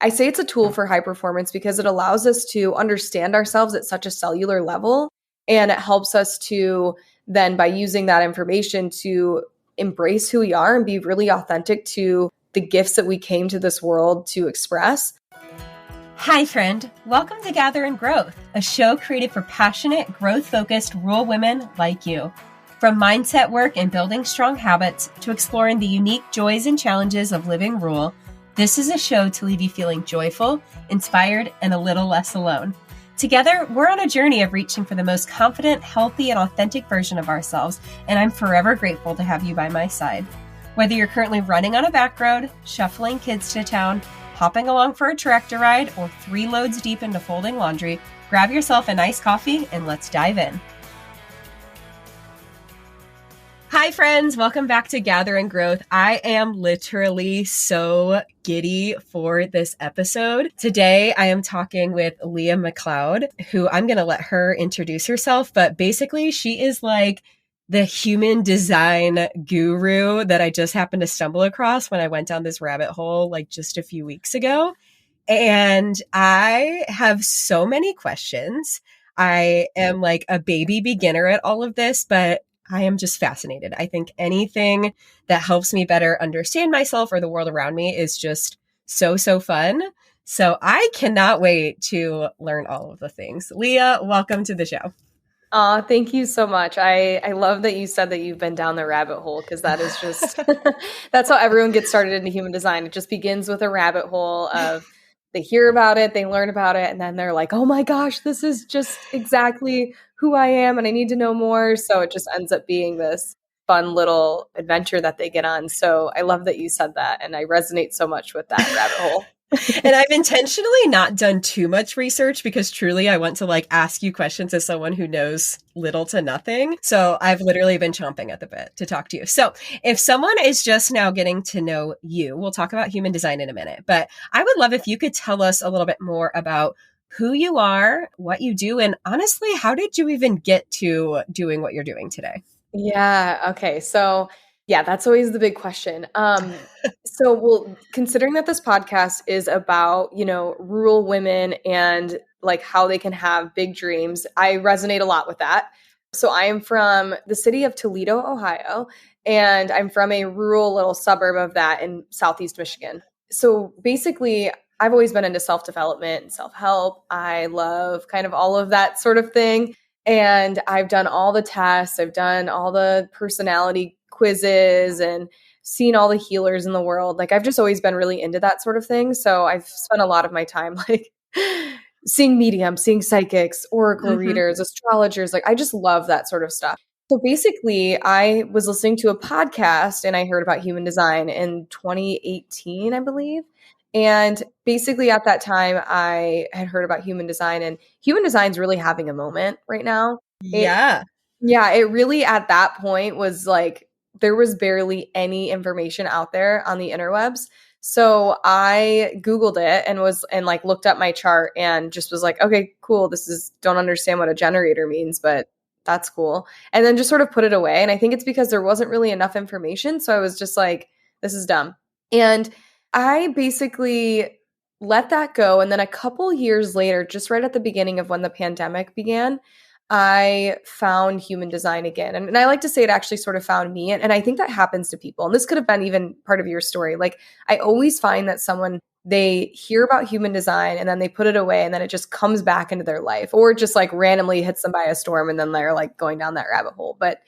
I say it's a tool for high performance because it allows us to understand ourselves at such a cellular level. And it helps us to then, by using that information, to embrace who we are and be really authentic to the gifts that we came to this world to express. Hi, friend. Welcome to Gather and Growth, a show created for passionate, growth-focused rural women like you. From mindset work and building strong habits to exploring the unique joys and challenges of living rural, this is a show to leave you feeling joyful, inspired, and a little less alone. Together, we're on a journey of reaching for the most confident, healthy, and authentic version of ourselves, and I'm forever grateful to have you by my side. Whether you're currently running on a back road, shuffling kids to town, hopping along for a tractor ride, or 3 loads deep into folding laundry, grab yourself a nice coffee and let's dive in. Hi, friends. Welcome back to Gather and Growth. I am literally so giddy for this episode. Today, I am talking with Leah McCloud, who I'm going to let her introduce herself. But basically, she is like the human design guru that I just happened to stumble across when I went down this rabbit hole like just a few weeks ago. And I have so many questions. I am like a baby beginner at all of this, but I am just fascinated. I think anything that helps me better understand myself or the world around me is just so fun. So I cannot wait to learn all of the things. Leah, welcome to the show. Thank you so much. I love that you said that you've been down the rabbit hole, because that is just, that's how everyone gets started into human design. It just begins with a rabbit hole of they hear about it, they learn about it, and then they're like, oh my gosh, this is just exactly who I am and I need to know more. So it just ends up being this fun little adventure that they get on. So I love that you said that. And I resonate so much with that rabbit hole. And I've intentionally not done too much research because truly I want to like ask you questions as someone who knows little to nothing. So I've literally been chomping at the bit to talk to you. So if someone is just now getting to know you, we'll talk about human design in a minute, but I would love if you could tell us a little bit more about who you are, what you do, and honestly, how did you even get to doing what you're doing today? Yeah. Okay. So yeah, that's always the big question. Well, considering that this podcast is about, rural women and like how they can have big dreams, I resonate a lot with that. So I am from the city of Toledo, Ohio, and I'm from a rural little suburb of that in Southeast Michigan. So basically, I've always been into self-development and self-help. I love kind of all of that sort of thing. And I've done all the tests. I've done all the personality quizzes and seen all the healers in the world. Like I've just always been really into that sort of thing. So I've spent a lot of my time like seeing mediums, seeing psychics, oracle readers, astrologers. Like I just love that sort of stuff. So basically I was listening to a podcast and I heard about human design in 2018, I believe. And basically at that time I had heard about human design, and human design is really having a moment right now. Yeah. It really at that point was like, there was barely any information out there on the interwebs. So I Googled it and like looked up my chart and just was like, okay, cool. Don't understand what a generator means, but that's cool. And then just sort of put it away. And I think it's because there wasn't really enough information. So I was just like, this is dumb. And I basically let that go. And then a couple years later, just right at the beginning of when the pandemic began, I found human design again. And I like to say it actually sort of found me. And I think that happens to people. And this could have been even part of your story. Like I always find that they hear about human design and then they put it away and then it just comes back into their life, or it just like randomly hits them by a storm and then they're like going down that rabbit hole. But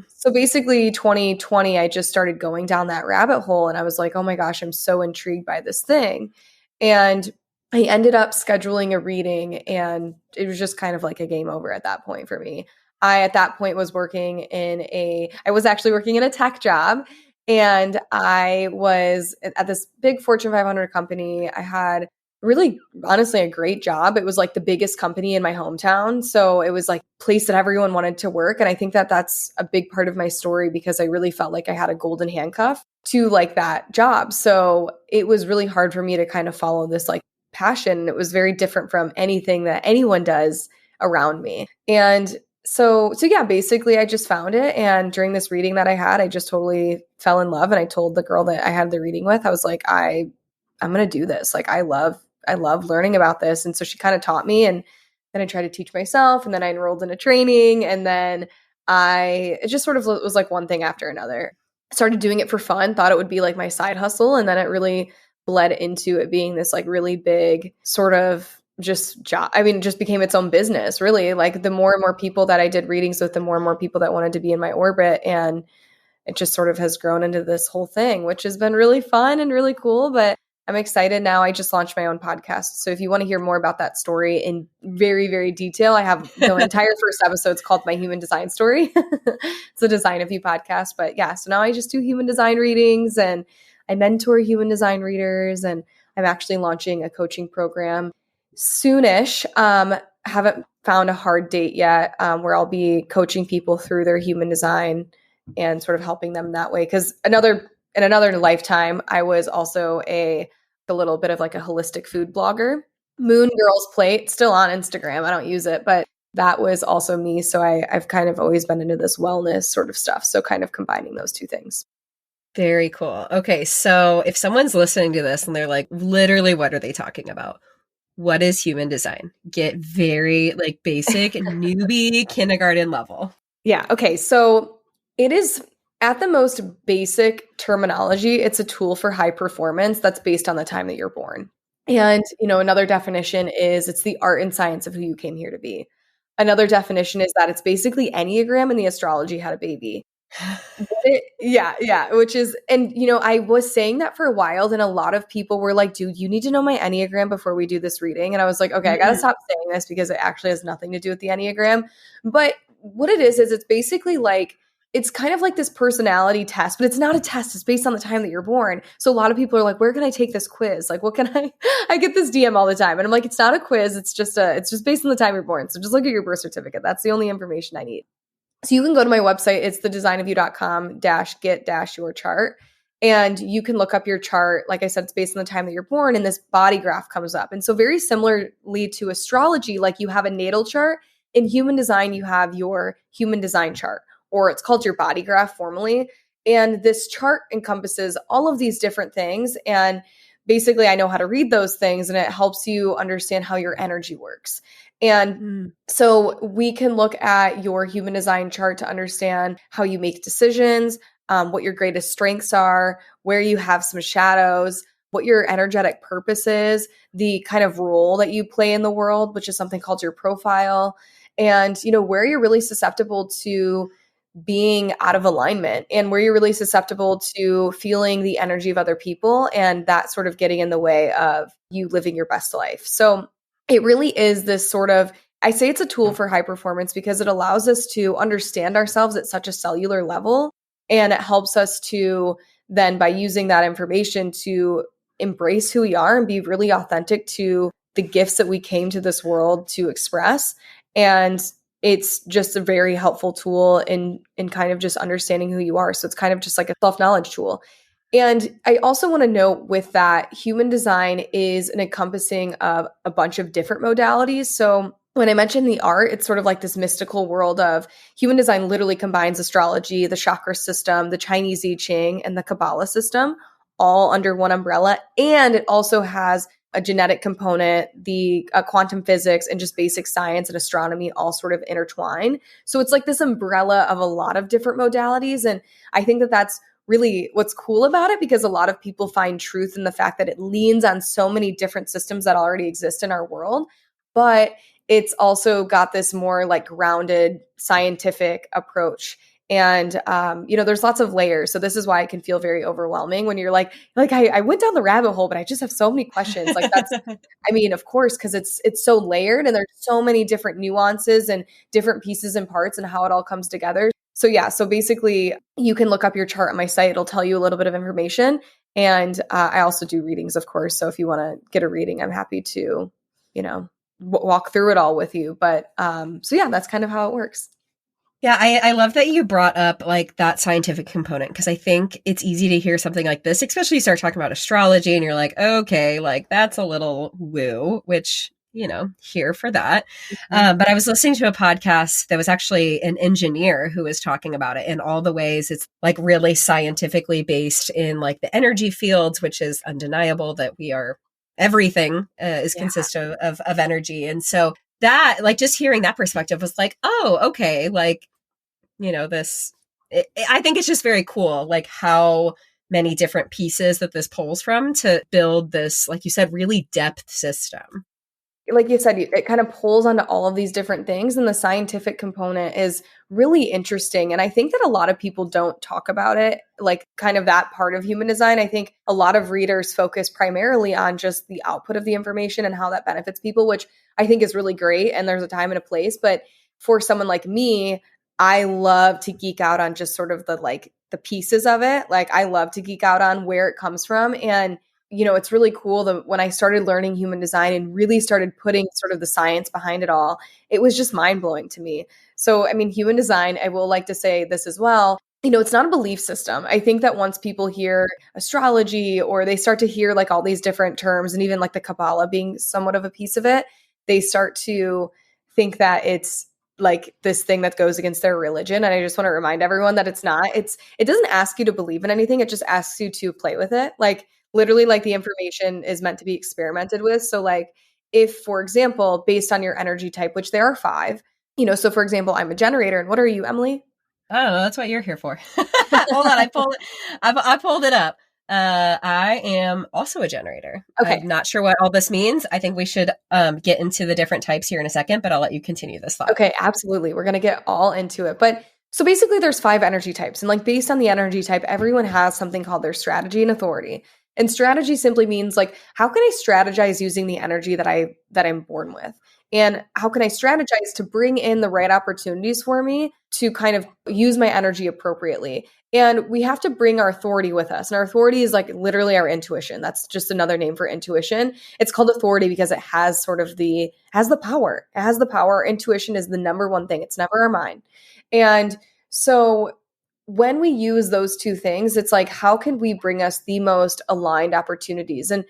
so basically 2020, I just started going down that rabbit hole and I was like, oh my gosh, I'm so intrigued by this thing. And I ended up scheduling a reading and it was just kind of like a game over at that point for me. I, at that point, was I was actually working in a tech job, and I was at this big Fortune 500 company. I had really, honestly, a great job. It was like the biggest company in my hometown. So it was like a place that everyone wanted to work. And I think that that's a big part of my story because I really felt like I had a golden handcuff to like that job. So it was really hard for me to kind of follow this like passion. It was very different from anything that anyone does around me. And so yeah, basically I just found it. And during this reading that I had, I just totally fell in love. And I told the girl that I had the reading with, I was like, I I'm going to do this. Like, I love learning about this. And so she kind of taught me, and then I tried to teach myself, and then I enrolled in a training, and then it just sort of was like one thing after another. Started doing it for fun, thought it would be like my side hustle. And then it really bled into it being this like really big sort of just job. I mean, it just became its own business, really. Like, the more and more people that I did readings with, the more and more people that wanted to be in my orbit. And it just sort of has grown into this whole thing, which has been really fun and really cool. But I'm excited now. I just launched my own podcast. So if you want to hear more about that story in very, very detail, I have the entire first episode called My Human Design Story. It's a Design of You podcast. But yeah, so now I just do human design readings, and I mentor human design readers, and I'm actually launching a coaching program soonish. Haven't found a hard date yet, where I'll be coaching people through their human design and sort of helping them that way. Because in another lifetime, I was also a little bit of like a holistic food blogger. Moon Girls Plate, still on Instagram. I don't use it, but that was also me. So I've kind of always been into this wellness sort of stuff. So kind of combining those two things. Very cool. Okay, so if someone's listening to this and they're like, literally, what are they talking about? What is human design? Get very like basic newbie kindergarten level. Yeah. Okay. So it is, at the most basic terminology, it's a tool for high performance that's based on the time that you're born. And, another definition is it's the art and science of who you came here to be. Another definition is that it's basically Enneagram and the astrology had a baby. Yeah. Which is, and I was saying that for a while, then a lot of people were like, dude, you need to know my Enneagram before we do this reading. And I was like, okay, I got to stop saying this because it actually has nothing to do with the Enneagram. But what it is it's basically like, it's kind of like this personality test, but it's not a test. It's based on the time that you're born. So a lot of people are like, where can I take this quiz? Like, what can I get this DM all the time. And I'm like, it's not a quiz. It's just based on the time you're born. So just look at your birth certificate. That's the only information I need. So you can go to my website. It's thedesignofyou.com-get-your chart. And you can look up your chart. Like I said, it's based on the time that you're born, and this body graph comes up. And so very similarly to astrology, like you have a natal chart. In human design, you have your human design chart, or it's called your body graph formally. And this chart encompasses all of these different things. And basically, I know how to read those things, and it helps you understand how your energy works. And so we can look at your human design chart to understand how you make decisions, what your greatest strengths are, where you have some shadows, what your energetic purpose is, the kind of role that you play in the world, which is something called your profile, and where you're really susceptible to being out of alignment, and where you're really susceptible to feeling the energy of other people, and that sort of getting in the way of you living your best life. So it really is this sort of, I say it's a tool for high performance because it allows us to understand ourselves at such a cellular level. And it helps us to then, by using that information, to embrace who we are and be really authentic to the gifts that we came to this world to express. And it's just a very helpful tool in kind of just understanding who you are. So it's kind of just like a self-knowledge tool. And I also want to note with that, human design is an encompassing of a bunch of different modalities. So when I mentioned the art, it's sort of like this mystical world of human design literally combines astrology, the chakra system, the Chinese I Ching, and the Kabbalah system all under one umbrella. And it also has a genetic component, the quantum physics, and just basic science and astronomy all sort of intertwine. So it's like this umbrella of a lot of different modalities. And I think that that's really what's cool about it, because a lot of people find truth in the fact that it leans on so many different systems that already exist in our world. But it's also got this more like grounded scientific approach. And, there's lots of layers. So this is why it can feel very overwhelming when you're like I went down the rabbit hole, but I just have so many questions. Like that's, I mean, of course, because it's so layered and there's so many different nuances and different pieces and parts and how it all comes together. So yeah, so basically you can look up your chart on my site. It'll tell you a little bit of information. And I also do readings, of course. So if you want to get a reading, I'm happy to, walk through it all with you. But so yeah, that's kind of how it works. Yeah, I love that you brought up like that scientific component, because I think it's easy to hear something like this, especially you start talking about astrology and you're like, okay, like that's a little woo, which, here for that. Mhm. But I was listening to a podcast that was actually an engineer who was talking about it in all the ways it's like really scientifically based in like the energy fields, which is undeniable that we are everything is Yeah. consistent of energy. And so that, like, just hearing that perspective was like, oh, okay, like, I think it's just very cool, like how many different pieces that this pulls from to build this, like you said, really depth system. Like you said, it kind of pulls onto all of these different things, and the scientific component is really interesting. And I think that a lot of people don't talk about it, like kind of that part of human design. I think a lot of readers focus primarily on just the output of the information and how that benefits people, which I think is really great. And there's a time and a place. But for someone like me, I love to geek out on just sort of the pieces of it. Like I love to geek out on where it comes from. And it's really cool that when I started learning human design and really started putting sort of the science behind it all, it was just mind blowing to me. So, I mean, human design, I will like to say this as well. It's not a belief system. I think that once people hear astrology or they start to hear like all these different terms and even like the Kabbalah being somewhat of a piece of it, they start to think that it's like this thing that goes against their religion. And I just want to remind everyone that it's not. It doesn't ask you to believe in anything. It just asks you to play with it. Like literally, like the information is meant to be experimented with. So like if, for example, based on your energy type, which there are 5, so for example, I'm a generator. And what are you, Emily? Oh, that's what you're here for. Hold on, I pulled it up. I am also a generator. Okay. I'm not sure what all this means. I think we should get into the different types here in a second, but I'll let you continue this thought. Okay, absolutely. We're going to get all into it. But so basically there's 5 energy types, and like based on the energy type, everyone has something called their strategy and authority. And strategy simply means like how can I strategize using the energy that I'm born with? And how can I strategize to bring in the right opportunities for me to kind of use my energy appropriately? And we have to bring our authority with us. And our authority is like literally our intuition. That's just another name for intuition. It's called authority because it has sort of has the power. It has the power. Intuition is the number one thing. It's never our mind. And so when we use those two things, it's like, how can we bring us the most aligned opportunities? And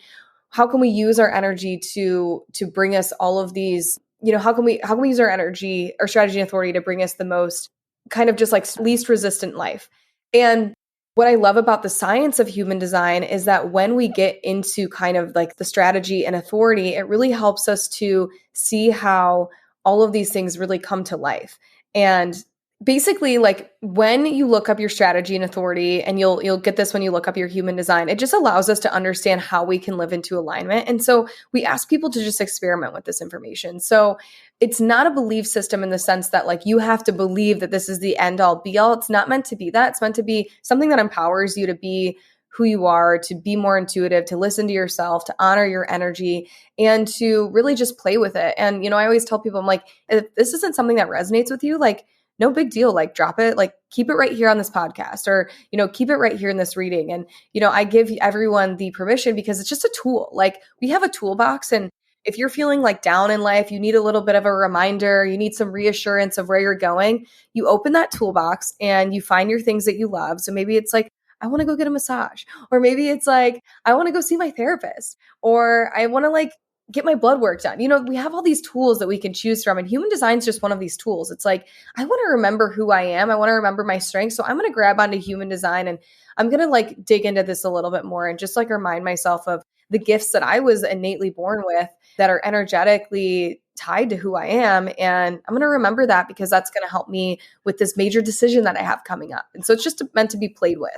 how can we use our energy to bring us all of these, how can we use our energy, our strategy and authority to bring us the most kind of just like least resistant life? And what I love about the science of human design is that when we get into kind of like the strategy and authority, it really helps us to see how all of these things really come to life. And basically, like when you look up your strategy and authority, and you'll get this when you look up your human design, it just allows us to understand how we can live into alignment. And so we ask people to just experiment with this information. So it's not a belief system in the sense that like you have to believe that this is the end all be all. It's not meant to be that. It's meant to be something that empowers you to be who you are, to be more intuitive, to listen to yourself, to honor your energy, and to really just play with it. And I always tell people, I'm like, if this isn't something that resonates with you, like no big deal, like drop it, like keep it right here on this podcast, or keep it right here in this reading. And I give everyone the permission because it's just a tool. Like we have a toolbox, and if you're feeling like down in life, you need a little bit of a reminder, you need some reassurance of where you're going, you open that toolbox and you find your things that you love. So maybe it's like, I want to go get a massage, or maybe it's like, I want to go see my therapist, or I want to like get my blood work done. We have all these tools that we can choose from, and human design is just one of these tools. It's like, I want to remember who I am. I want to remember my strengths. So I'm going to grab onto human design, and I'm going to like dig into this a little bit more and just like remind myself of the gifts that I was innately born with that are energetically tied to who I am. And I'm going to remember that because that's going to help me with this major decision that I have coming up. And so it's just meant to be played with.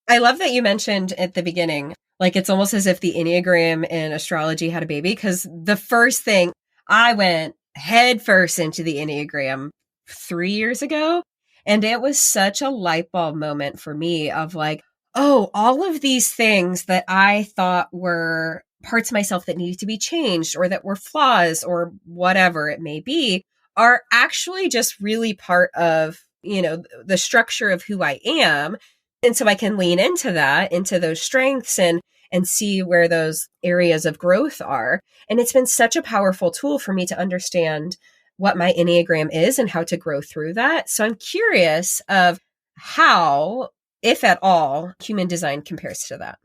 I love that you mentioned at the beginning, like it's almost as if the Enneagram and astrology had a baby, because the first thing, I went head first into the Enneagram 3 years ago. And it was such a light bulb moment for me of like, oh, all of these things that I thought were parts of myself that needed to be changed or that were flaws or whatever it may be are actually just really part of, the structure of who I am. And so I can lean into that, into those strengths and see where those areas of growth are. And it's been such a powerful tool for me to understand what my Enneagram is and how to grow through that. So I'm curious of how, if at all, human design compares to that.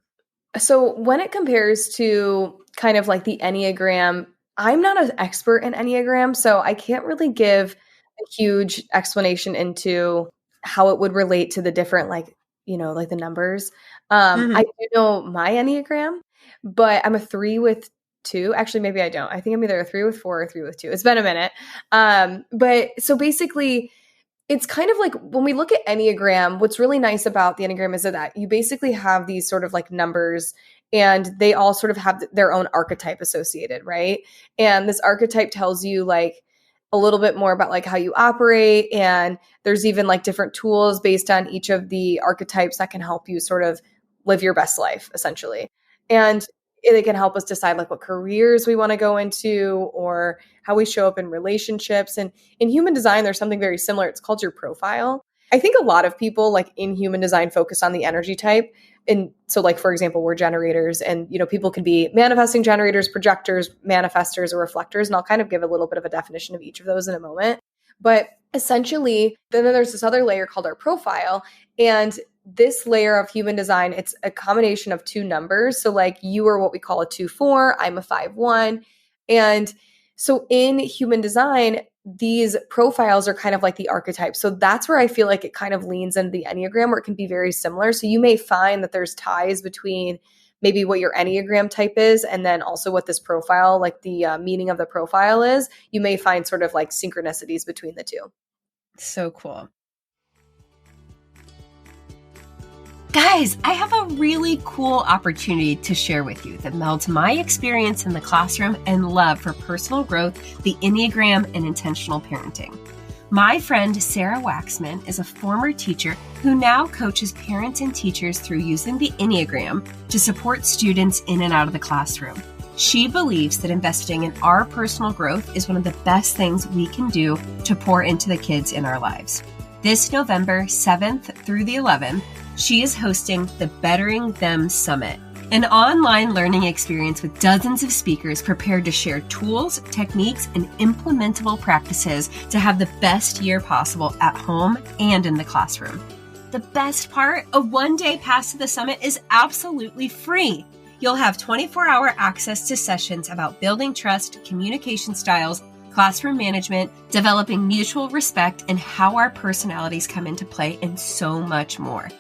So when it compares to kind of like the Enneagram, I'm not an expert in Enneagram, so I can't really give a huge explanation into how it would relate to the different, like, like the numbers. I Mhm. do know my Enneagram, but I'm a 3 with 2. Actually, maybe I don't. I think I'm either a 3 with 4 or 3 with 2. It's been a minute. But so basically, it's kind of like when we look at Enneagram, what's really nice about the Enneagram is that you basically have these sort of like numbers, and they all sort of have their own archetype associated, right? And this archetype tells you like a little bit more about like how you operate. And there's even like different tools based on each of the archetypes that can help you sort of live your best life, essentially. And they can help us decide like what careers we want to go into or how we show up in relationships. And in human design, there's something very similar. It's called your profile. I think a lot of people like in human design focus on the energy type. And so like, for example, we're generators, and, people can be manifesting generators, projectors, manifestors, or reflectors. And I'll kind of give a little bit of a definition of each of those in a moment. But essentially, then there's this other layer called our profile. And this layer of human design, it's a combination of two numbers. So like you are what we call a 2-4, I'm a 5-1. And so in human design, these profiles are kind of like the archetype. So that's where I feel like it kind of leans into the Enneagram, where it can be very similar. So you may find that there's ties between maybe what your Enneagram type is and then also what this profile, like the meaning of the profile is. You may find sort of like synchronicities between the two. So cool. Guys, I have a really cool opportunity to share with you that melds my experience in the classroom and love for personal growth, the Enneagram, and intentional parenting. My friend Sarah Waxman is a former teacher who now coaches parents and teachers through using the Enneagram to support students in and out of the classroom. She believes that investing in our personal growth is one of the best things we can do to pour into the kids in our lives. This November 7th through the 11th, she is hosting the Bettering Them Summit, an online learning experience with dozens of speakers prepared to share tools, techniques, and implementable practices to have the best year possible at home and in the classroom. The best part, a one-day pass to the summit is absolutely free. You'll have 24-hour access to sessions about building trust, communication styles, classroom management, developing mutual respect, and how our personalities come into play, and so much more.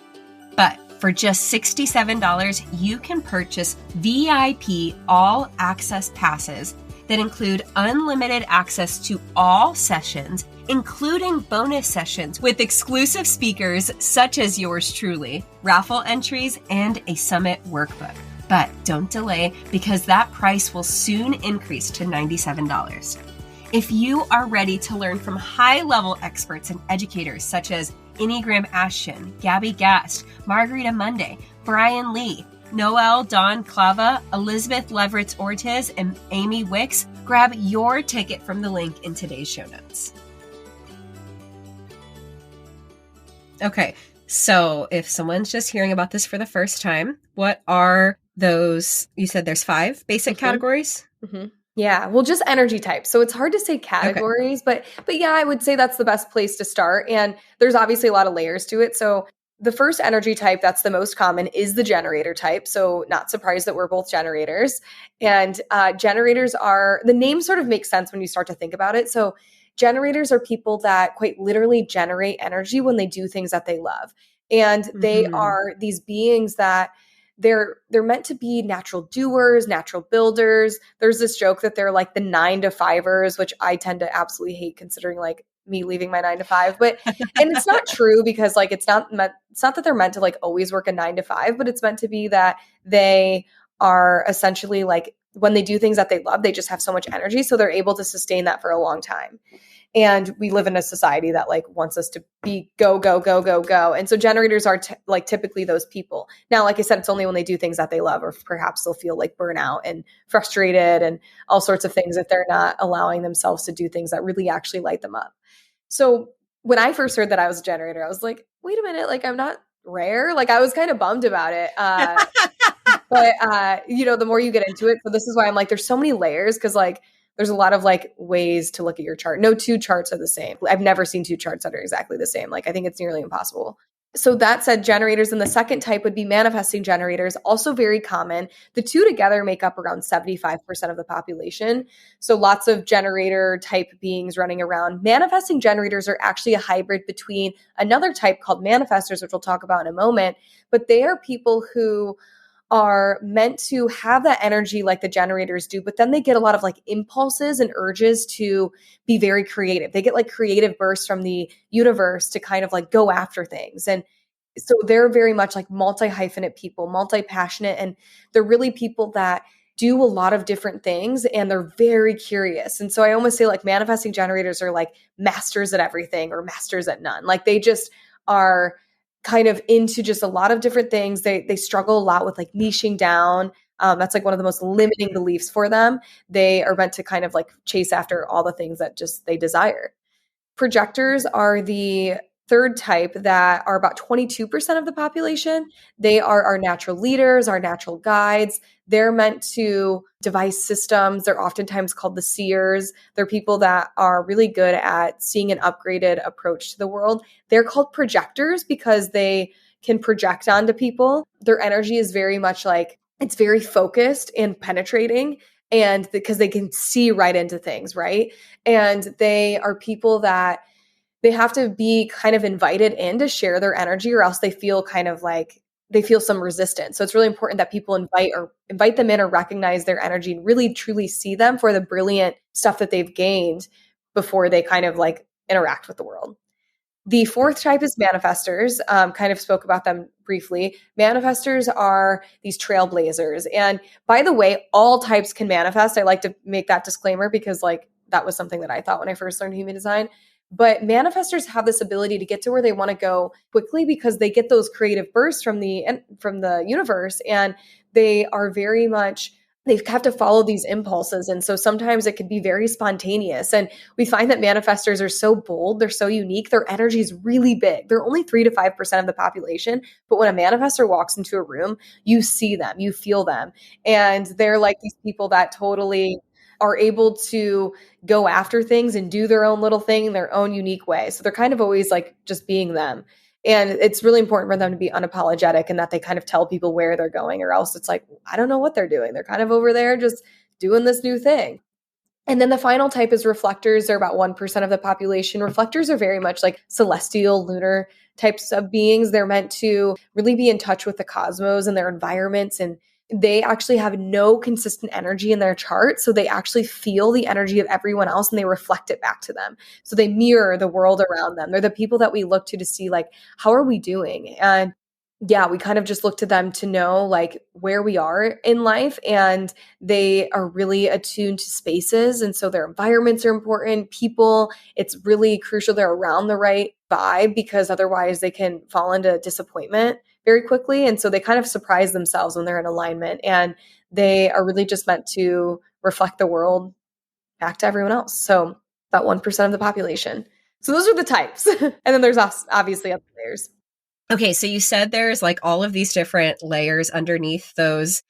But for just $67, you can purchase VIP all-access passes that include unlimited access to all sessions, including bonus sessions with exclusive speakers such as yours truly, raffle entries, and a summit workbook. But don't delay, because that price will soon increase to $97. If you are ready to learn from high-level experts and educators such as Enneagram Ashton, Gabby Gast, Margarita Monday, Brian Lee, Noelle Dawn Clava, Elizabeth Leveritz Ortiz, and Amy Wicks, grab your ticket from the link in today's show notes. Okay, so if someone's just hearing about this for the first time, what are those? You said there's 5 basic categories? Mm-hmm. Yeah, well, just energy types. So it's hard to say categories, but yeah, I would say that's the best place to start. And there's obviously a lot of layers to it. So the first energy type that's the most common is the generator type. So not surprised that we're both generators. And generators are, the name sort of makes sense when you start to think about it. So generators are people that quite literally generate energy when they do things that they love. And they are these beings that they're meant to be natural doers, natural builders. There's this joke that they're like the 9-to-5ers, which I tend to absolutely hate, considering like me leaving my 9-to-5. But and it's not true, because like it's not that they're meant to like always work a 9-to-5, but it's meant to be that they are essentially like, when they do things that they love, they just have so much energy, so they're able to sustain that for a long time. And we live in a society that like wants us to be go, go, go, go, go. And so generators are like typically those people. Now, like I said, it's only when they do things that they love, or perhaps they'll feel like burnout and frustrated and all sorts of things, if they're not allowing themselves to do things that really actually light them up. So when I first heard that I was a generator, I was like, wait a minute, like I'm not rare. Like I was kind of bummed about it. But the more you get into it, so this is why I'm like, there's so many layers, because like there's a lot of like ways to look at your chart. No 2 charts are the same. I've never seen 2 charts that are exactly the same. Like I think it's nearly impossible. So that said, generators, and the second type would be manifesting generators, also very common. The two together make up around 75% of the population. So lots of generator type beings running around. Manifesting generators are actually a hybrid between another type called manifestors, which we'll talk about in a moment, but they are people who are meant to have that energy like the generators do, but then they get a lot of like impulses and urges to be very creative. They get like creative bursts from the universe to kind of like go after things. And so they're very much like multi-hyphenate people, multi-passionate, and they're really people that do a lot of different things and they're very curious. And so I almost say like manifesting generators are like masters at everything or masters at none. Like they just are kind of into just a lot of different things. They struggle a lot with like niching down. That's like one of the most limiting beliefs for them. They are meant to kind of like chase after all the things that just they desire. Projectors are the third type that are about 22% of the population. They are our natural leaders, our natural guides. They're meant to devise systems. They're oftentimes called the seers. They're people that are really good at seeing an upgraded approach to the world. They're called projectors because they can project onto people. Their energy is very much like it's very focused and penetrating, and because they can see right into things, right? And they are people that they have to be kind of invited in to share their energy, or else they feel kind of like they feel some resistance. So it's really important that people invite them in or recognize their energy and really truly see them for the brilliant stuff that they've gained before they kind of like interact with the world. The fourth type is manifestors. Kind of spoke about them briefly. Manifestors are these trailblazers. And by the way, all types can manifest. I like to make that disclaimer because like that was something that I thought when I first learned human design. But manifestors have this ability to get to where they want to go quickly because they get those creative bursts from the universe, and they are very much they have to follow these impulses. And so sometimes it can be very spontaneous. And we find that manifestors are so bold, they're so unique, their energy is really big. They're only 3 to 5% of the population. But when a manifestor walks into a room, you see them, you feel them. And they're like these people that totally are able to go after things and do their own little thing in their own unique way. So they're kind of always like just being them. And it's really important for them to be unapologetic and that they kind of tell people where they're going, or else it's like, I don't know what they're doing. They're kind of over there just doing this new thing. And then the final type is reflectors. They're about 1% of the population. Reflectors are very much like celestial, lunar types of beings. They're meant to really be in touch with the cosmos and their environments, and they actually have no consistent energy in their chart. So they actually feel the energy of everyone else and they reflect it back to them. So they mirror the world around them. They're the people that we look to see like, how are we doing? And yeah, we kind of just look to them to know like where we are in life, and they are really attuned to spaces. And so their environments are important. People, it's really crucial they're around the right vibe because otherwise they can fall into disappointment very quickly. And so they kind of surprise themselves when they're in alignment, and they are really just meant to reflect the world back to everyone else. So about 1% of the population. So those are the types. And then there's obviously other layers. Okay, so you said there's like all of these different layers underneath those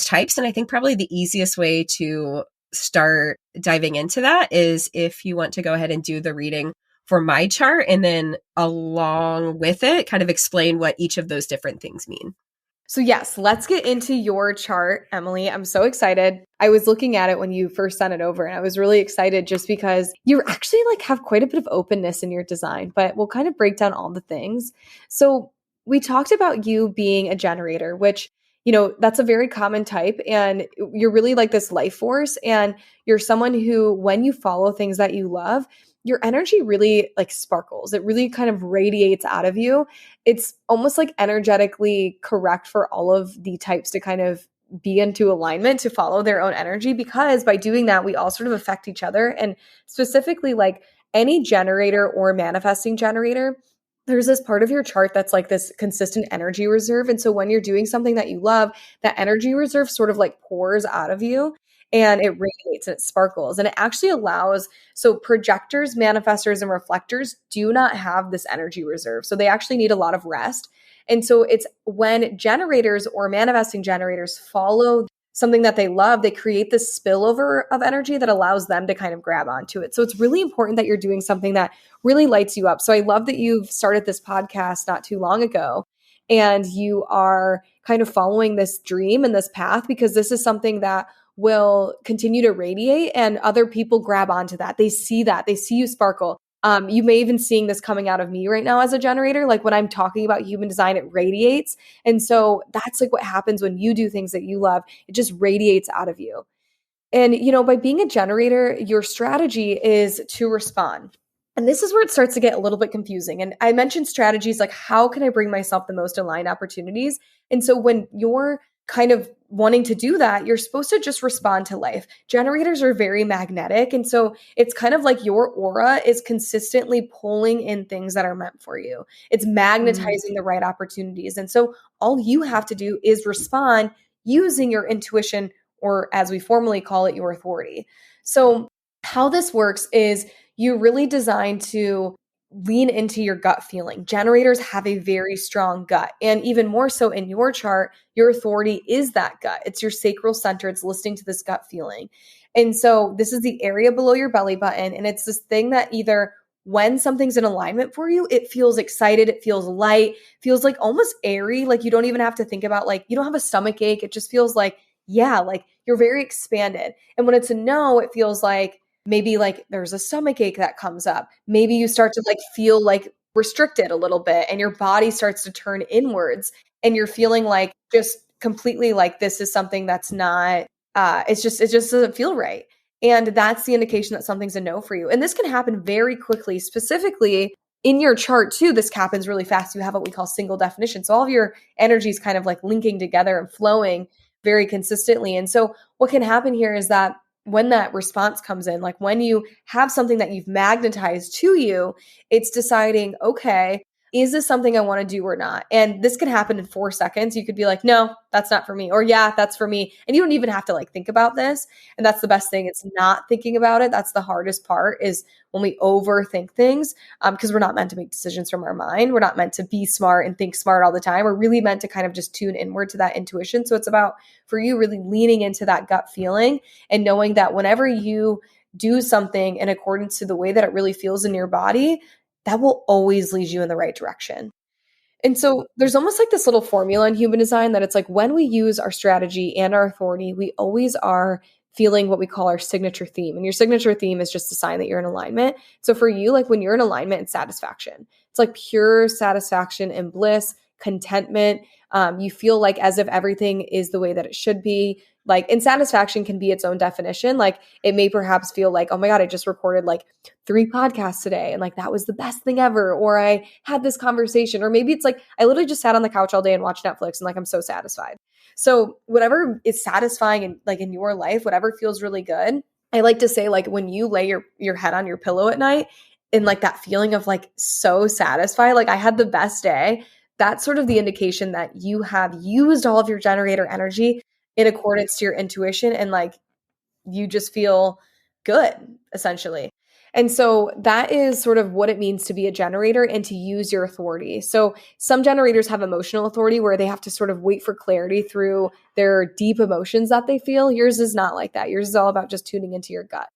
types, and I think probably the easiest way to start diving into that is if you want to go ahead and do the reading for my chart, and then along with it, kind of explain what each of those different things mean. So yes, let's get into your chart, Emily. I'm so excited. I was looking at it when you first sent it over, and I was really excited just because you actually like have quite a bit of openness in your design, but we'll kind of break down all the things. So we talked about you being a generator, which, you know, that's a very common type, and you're really like this life force, and you're someone who, when you follow things that you love, your energy really like sparkles. It really kind of radiates out of you. It's almost like energetically correct for all of the types to kind of be into alignment to follow their own energy, because by doing that, we all sort of affect each other. And specifically, like any generator or manifesting generator, there's this part of your chart that's like this consistent energy reserve. And so when you're doing something that you love, that energy reserve sort of like pours out of you, and it radiates and it sparkles. And it actually allows, so projectors, manifestors, and reflectors do not have this energy reserve. So they actually need a lot of rest. And so it's when generators or manifesting generators follow something that they love, they create this spillover of energy that allows them to kind of grab onto it. So it's really important that you're doing something that really lights you up. So I love that you've started this podcast not too long ago and you are kind of following this dream and this path, because this is something that will continue to radiate and other people grab onto that. They see you sparkle. You may even seeing this coming out of me right now as a generator. Like when I'm talking about human design, it radiates. And so that's like what happens when you do things that you love. It just radiates out of you. And, by being a generator, your strategy is to respond. And this is where it starts to get a little bit confusing. And I mentioned strategies like, how can I bring myself the most aligned opportunities? And so when you're kind of wanting to do that, you're supposed to just respond to life. Generators are very magnetic. And so it's kind of like your aura is consistently pulling in things that are meant for you. It's magnetizing the right opportunities. And so all you have to do is respond using your intuition, or as we formally call it, your authority. So how this works is you're really designed to lean into your gut feeling. Generators have a very strong gut. And even more so in your chart, your authority is that gut. It's your sacral center. It's listening to this gut feeling. And so this is the area below your belly button. And it's this thing that either when something's in alignment for you, it feels excited, it feels light, feels like almost airy. Like you don't even have to think about, like, you don't have a stomach ache. It just feels like, yeah, like you're very expanded. And when it's a no, it feels like, maybe like there's a stomach ache that comes up. Maybe you start to like feel like restricted a little bit and your body starts to turn inwards and you're feeling like just completely like this is something that's not, it just doesn't feel right. And that's the indication that something's a no for you. And this can happen very quickly, specifically in your chart too. This happens really fast. You have what we call single definition. So all of your energy is kind of like linking together and flowing very consistently. And so what can happen here is that when that response comes in, like when you have something that you've magnetized to you, it's deciding, okay, is this something I want to do or not? And this can happen in 4 seconds. You could be like, no, that's not for me. Or yeah, that's for me. And you don't even have to like think about this. And that's the best thing. It's not thinking about it. That's the hardest part, is when we overthink things, because we're not meant to make decisions from our mind. We're not meant to be smart and think smart all the time. We're really meant to kind of just tune inward to that intuition. So it's about, for you, really leaning into that gut feeling and knowing that whenever you do something in accordance to the way that it really feels in your body, that will always lead you in the right direction. And so there's almost like this little formula in human design that it's like when we use our strategy and our authority, we always are feeling what we call our signature theme. And your signature theme is just a sign that you're in alignment. So for you, like when you're in alignment, it's satisfaction. It's like pure satisfaction and bliss, contentment. You feel like as if everything is the way that it should be. Like, and satisfaction can be its own definition. Like it may perhaps feel like, oh my God, I just recorded like 3 podcasts today and like that was the best thing ever. Or I had this conversation. Or maybe it's like I literally just sat on the couch all day and watched Netflix and like I'm so satisfied. So whatever is satisfying in like in your life, whatever feels really good. I like to say, like when you lay your head on your pillow at night and like that feeling of like so satisfied, like I had the best day. That's sort of the indication that you have used all of your generator energy in accordance to your intuition and like you just feel good, essentially. And so that is sort of what it means to be a generator and to use your authority. So some generators have emotional authority where they have to sort of wait for clarity through their deep emotions that they feel. Yours is not like that. Yours is all about just tuning into your gut.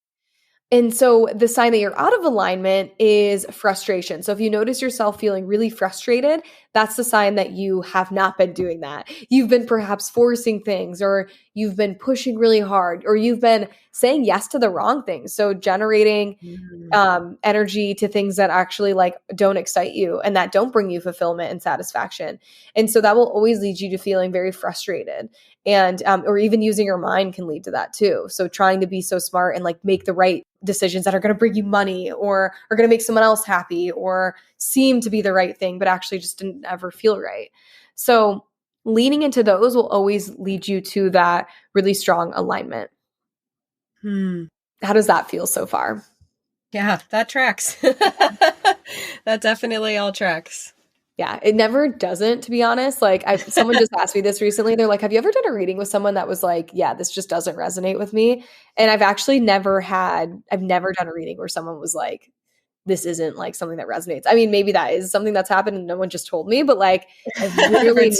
And so the sign that you're out of alignment is frustration. So if you notice yourself feeling really frustrated, that's the sign that you have not been doing that. You've been perhaps forcing things, or you've been pushing really hard, or you've been saying yes to the wrong things. So generating energy to things that actually like don't excite you and that don't bring you fulfillment and satisfaction. And so that will always lead you to feeling very frustrated. And or even using your mind can lead to that too. So trying to be so smart and like make the right decisions that are going to bring you money or are going to make someone else happy or seem to be the right thing, but actually just didn't ever feel right. So leaning into those will always lead you to that really strong alignment. How does that feel so far? Yeah, that tracks. That definitely all tracks. Yeah, it never doesn't, to be honest. Like someone just asked me this recently. They're like, have you ever done a reading with someone that was like, yeah, this just doesn't resonate with me? And I've never done a reading where someone was like, this isn't like something that resonates. I mean, maybe that is something that's happened and no one just told me, but like I've literally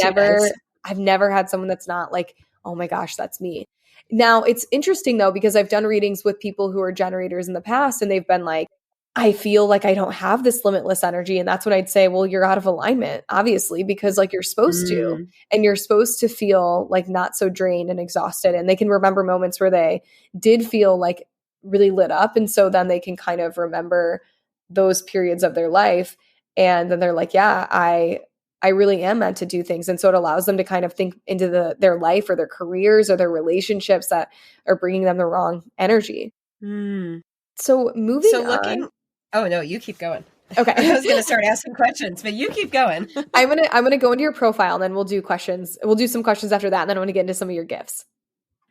I've never had someone that's not like, oh my gosh, that's me. Now it's interesting though, because I've done readings with people who are generators in the past and they've been like, I feel like I don't have this limitless energy. And that's when I'd say, well, you're out of alignment, obviously, because like you're supposed to, Mm. and you're supposed to feel like not so drained and exhausted. And they can remember moments where they did feel like really lit up. And so then they can kind of remember those periods of their life. And then they're like, yeah, I really am meant to do things. And so it allows them to kind of think into their life or their careers or their relationships that are bringing them the wrong energy. Mm. So moving So on. oh no, you keep going. Okay. I was going to start asking questions, but you keep going. I'm gonna go into your profile and then we'll do questions. We'll do some questions after that, and then I want to get into some of your gifts.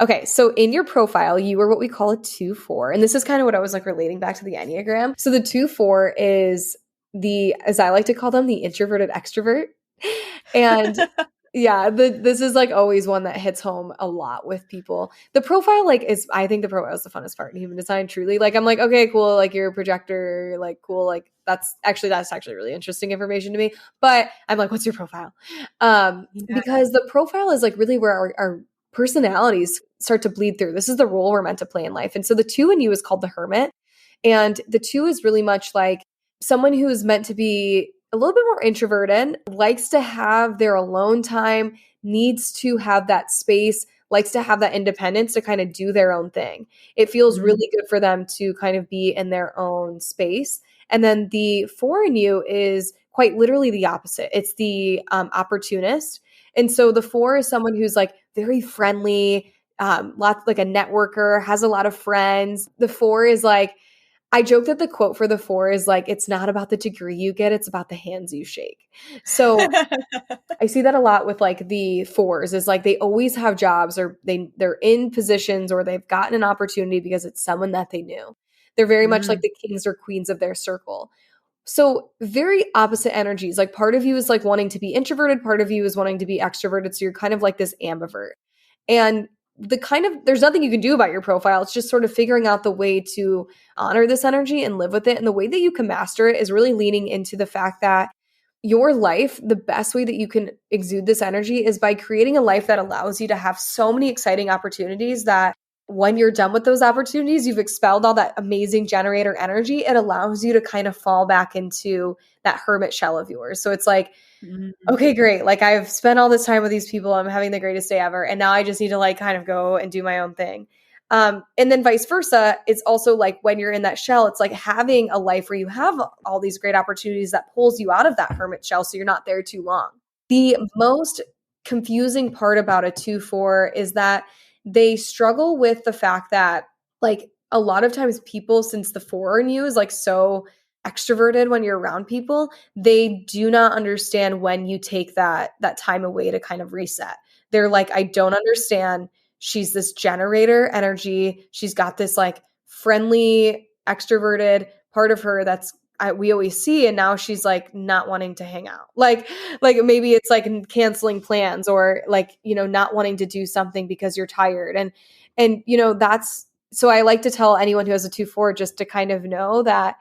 Okay, so in your profile, you are what we call a 2-4, and this is kind of what I was like relating back to the Enneagram. So the 2-4 is as I like to call them, the introverted extrovert, and yeah, this is like always one that hits home a lot with people. The profile I think the profile is the funnest part in human design, truly. Like I'm like, okay, cool, like you're a projector, like cool, like that's actually really interesting information to me. But I'm like, what's your profile? Yeah. Because the profile is like really where our personalities start to bleed through. This is the role we're meant to play in life. And so the 2 in you is called the hermit. And the 2 is really much like someone who is meant to be a little bit more introverted, likes to have their alone time, needs to have that space, likes to have that independence to kind of do their own thing. It feels Mm. really good for them to kind of be in their own space. And then the 4 in you is quite literally the opposite. It's the opportunist. And so the 4 is someone who's like very friendly, lots like a networker, has a lot of friends. The 4 is like, I joke that the quote for the 4 is like, it's not about the degree you get, it's about the hands you shake. So I see that a lot with like the 4s is like they always have jobs or they're in positions or they've gotten an opportunity because it's someone that they knew. They're very much like Mm. the kings or queens of their circle. So very opposite energies. Like part of you is like wanting to be introverted, part of you is wanting to be extroverted. So you're kind of like this ambivert. And there's nothing you can do about your profile. It's just sort of figuring out the way to honor this energy and live with it. And the way that you can master it is really leaning into the fact that your life, the best way that you can exude this energy is by creating a life that allows you to have so many exciting opportunities that when you're done with those opportunities, you've expelled all that amazing generator energy. It allows you to kind of fall back into that hermit shell of yours. So it's like, Mm. okay, great. Like I've spent all this time with these people. I'm having the greatest day ever. And now I just need to like kind of go and do my own thing. And then vice versa. It's also like when you're in that shell, it's like having a life where you have all these great opportunities that pulls you out of that hermit shell. So you're not there too long. The most confusing part about a 2-4 is that they struggle with the fact that like a lot of times people, since the 4 in you is like so extroverted when you're around people, they do not understand when you take that time away to kind of reset. They're like, I don't understand. She's this generator energy. She's got this like friendly, extroverted part of her we always see, and now she's like not wanting to hang out. Like maybe it's like canceling plans or like, not wanting to do something because you're tired. And that's so I like to tell anyone who has a 2-4 just to kind of know that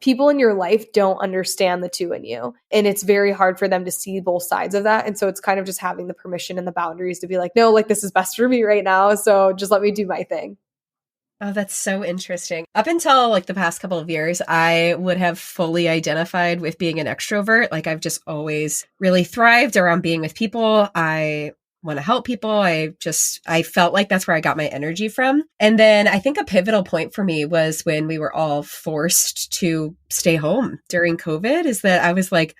people in your life don't understand the 2 in you. And it's very hard for them to see both sides of that. And so it's kind of just having the permission and the boundaries to be like, no, like this is best for me right now. So just let me do my thing. Oh, that's so interesting. Up until like the past couple of years, I would have fully identified with being an extrovert. Like I've just always really thrived around being with people. I want to help people. I felt like that's where I got my energy from. And then I think a pivotal point for me was when we were all forced to stay home during COVID, is that I was like,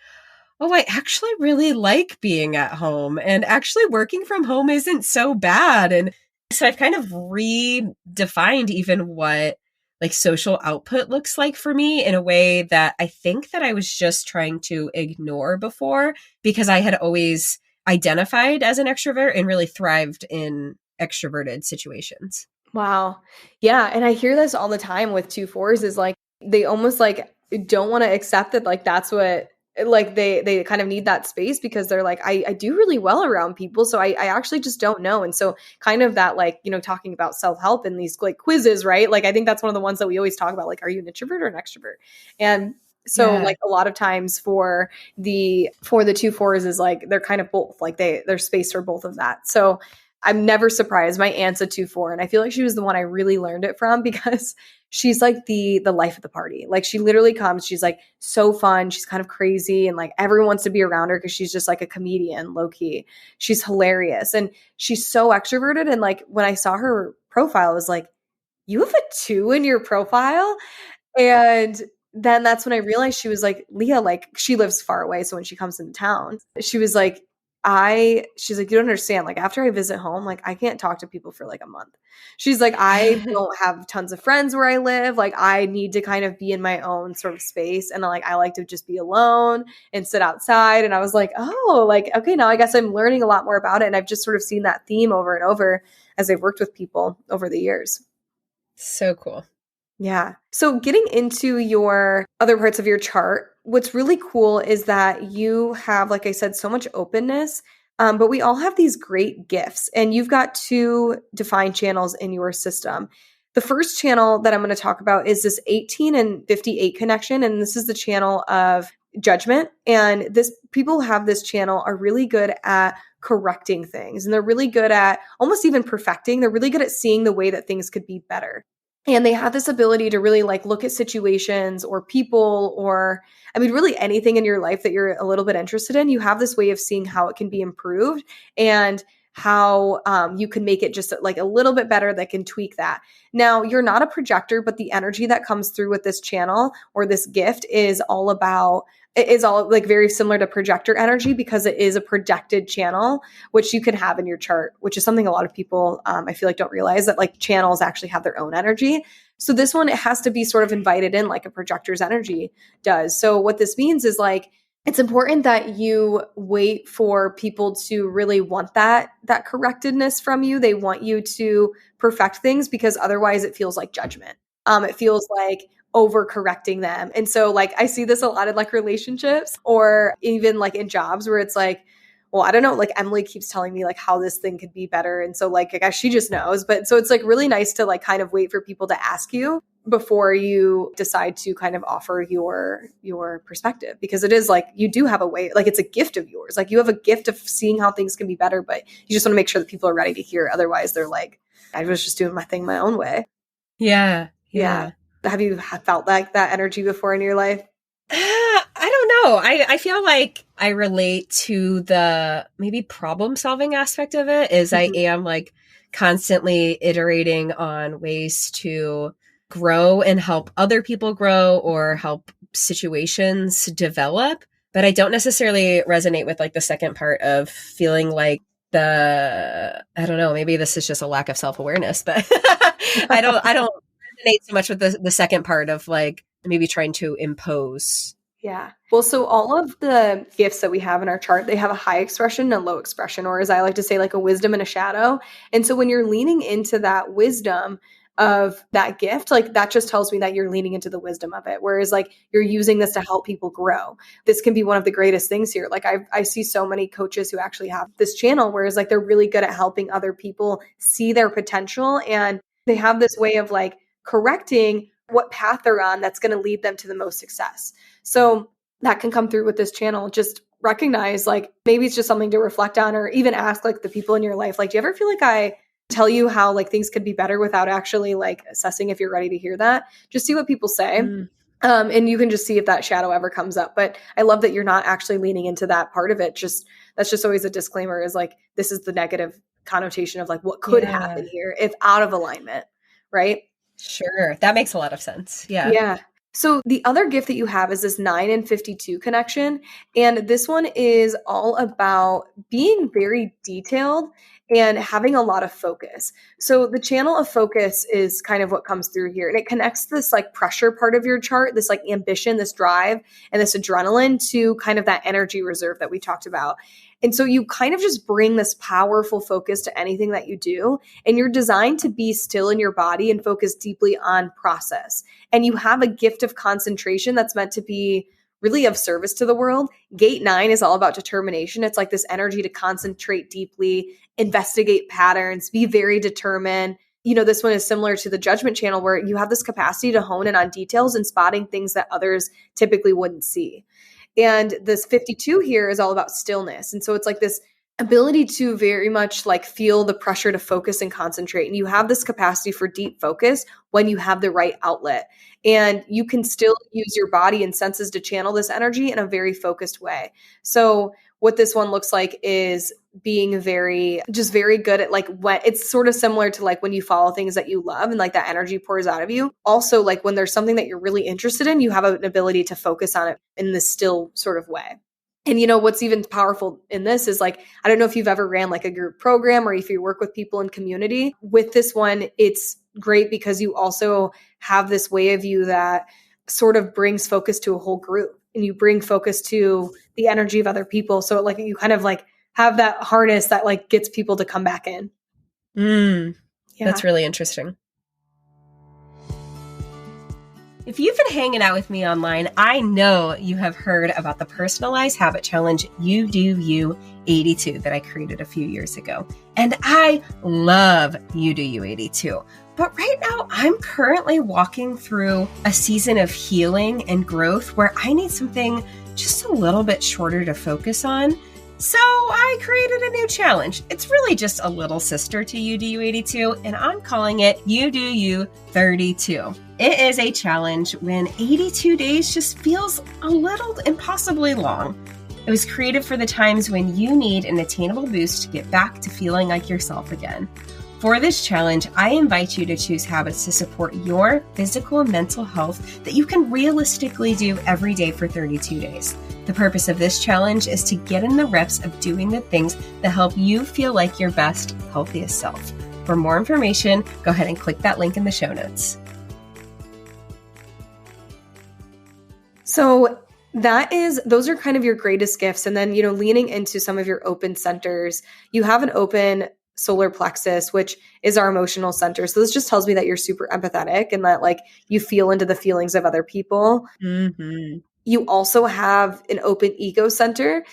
oh, I actually really like being at home, and actually working from home isn't so bad. And so I've kind of redefined even what like social output looks like for me in a way that I think that I was just trying to ignore before, because I had always identified as an extrovert and really thrived in extroverted situations. Wow. Yeah. And I hear this all the time with 2-4s is like they almost like don't want to accept that like that's what like they kind of need that space because they're like, I do really well around people. So I actually just don't know. And so kind of that like, talking about self-help in these like quizzes, right? Like I think that's one of the ones that we always talk about, like, are you an introvert or an extrovert? And so Yeah. like a lot of times for the 2-4s is like they're kind of both, like there's space for both of that. So I'm never surprised. My aunt's a 2-4, and I feel like she was the one I really learned it from because she's like the life of the party. Like she literally comes, she's like so fun, she's kind of crazy, and like everyone wants to be around her because she's just like a comedian, low key. She's hilarious and she's so extroverted. And like when I saw her profile, I was like, you have a 2 in your profile? And then that's when I realized she was like, Leah, like she lives far away. So when she comes into town, she was like, she's like, you don't understand. Like after I visit home, like I can't talk to people for like a month. She's like, I don't have tons of friends where I live. Like I need to kind of be in my own sort of space. And like, I like to just be alone and sit outside. And I was like, oh, like, okay, now I guess I'm learning a lot more about it. And I've just sort of seen that theme over and over as I've worked with people over the years. So cool. Yeah. So getting into your other parts of your chart, what's really cool is that you have, like I said, so much openness, but we all have these great gifts and you've got 2 defined channels in your system. The first channel that I'm going to talk about is this 18 and 58 connection. And this is the channel of judgment. And people who have this channel are really good at correcting things. And they're really good at almost even perfecting. They're really good at seeing the way that things could be better. And they have this ability to really like look at situations or people or, I mean, really anything in your life that you're a little bit interested in. You have this way of seeing how it can be improved and how you can make it just like a little bit better that can tweak that. Now, you're not a projector, but the energy that comes through with this channel or this gift is all like very similar to projector energy because it is a projected channel, which you can have in your chart, which is something a lot of people, I feel like don't realize that like channels actually have their own energy. So this one, it has to be sort of invited in like a projector's energy does. So what this means is like, it's important that you wait for people to really want that correctedness from you. They want you to perfect things because otherwise it feels like judgment. It feels like overcorrecting them. And so like I see this a lot in like relationships or even like in jobs where it's like, well, I don't know, like Emily keeps telling me like how this thing could be better. And so like I guess she just knows. But so it's like really nice to like kind of wait for people to ask you before you decide to kind of offer your perspective, because it is like you do have a way, like it's a gift of yours. Like you have a gift of seeing how things can be better, but you just want to make sure that people are ready to hear. Otherwise they're like, I was just doing my thing my own way. Yeah. Have you felt like that energy before in your life? I don't know. I feel like I relate to the maybe problem solving aspect of it is I am like constantly iterating on ways to grow and help other people grow or help situations develop. But I don't necessarily resonate with like the second part of feeling like I don't know, maybe this is just a lack of self-awareness, but I don't resonate so much with the second part of like maybe trying to impose. Yeah. Well, so all of the gifts that we have in our chart, they have a high expression and a low expression, or as I like to say, like a wisdom and a shadow. And so when you're leaning into that wisdom of that gift, like that just tells me that you're leaning into the wisdom of it. Whereas like you're using this to help people grow. This can be one of the greatest things here. Like I see so many coaches who actually have this channel, whereas like they're really good at helping other people see their potential. And they have this way of like correcting what path they're on that's going to lead them to the most success. So that can come through with this channel. Just recognize like maybe it's just something to reflect on, or even ask like the people in your life, like, do you ever feel like I tell you how like things could be better without actually like assessing if you're ready to hear that? Just see what people say. And you can just see if that shadow ever comes up. But I love that you're not actually leaning into that part of it. That's just always a disclaimer, is like, this is the negative connotation of like what could happen here if out of alignment. Right. Sure. That makes a lot of sense. Yeah. Yeah. So the other gift that you have is this 9 and 52 connection. And this one is all about being very detailed and having a lot of focus. So the channel of focus is kind of what comes through here. And it connects this like pressure part of your chart, this like ambition, this drive, and this adrenaline to kind of that energy reserve that we talked about. And so you kind of just bring this powerful focus to anything that you do. And you're designed to be still in your body and focus deeply on process. And you have a gift of concentration that's meant to be really of service to the world. Gate 9 is all about determination. It's like this energy to concentrate deeply, investigate patterns, be very determined. You know, this one is similar to the judgment channel, where you have this capacity to hone in on details and spotting things that others typically wouldn't see. And this 52 here is all about stillness. And so it's like this ability to very much like feel the pressure to focus and concentrate. And you have this capacity for deep focus when you have the right outlet. And you can still use your body and senses to channel this energy in a very focused way. So what this one looks like is being very good at like when it's sort of similar to like when you follow things that you love and like that energy pours out of you. Also, like when there's something that you're really interested in, you have an ability to focus on it in this still sort of way. And what's even powerful in this is like, I don't know if you've ever ran like a group program or if you work with people in community. With this one, it's great because you also have this way of you that sort of brings focus to a whole group, and you bring focus to the energy of other people. So like you kind of like have that harness that like gets people to come back in. That's really interesting. If you've been hanging out with me online, I know you have heard about the personalized habit challenge You Do You 82 that I created a few years ago. And I love You Do You 82. But right now, I'm currently walking through a season of healing and growth where I need something just a little bit shorter to focus on. So I created a new challenge. It's really just a little sister to You Do You 82, and I'm calling it You Do You 32. It is a challenge when 82 days just feels a little impossibly long. It was created for the times when you need an attainable boost to get back to feeling like yourself again. For this challenge, I invite you to choose habits to support your physical and mental health that you can realistically do every day for 32 days. The purpose of this challenge is to get in the reps of doing the things that help you feel like your best, healthiest self. For more information, go ahead and click that link in the show notes. So those are kind of your greatest gifts. And then, leaning into some of your open centers, you have an open solar plexus, which is our emotional center. So this just tells me that you're super empathetic and that like you feel into the feelings of other people. Mm-hmm. You also have an open ego center.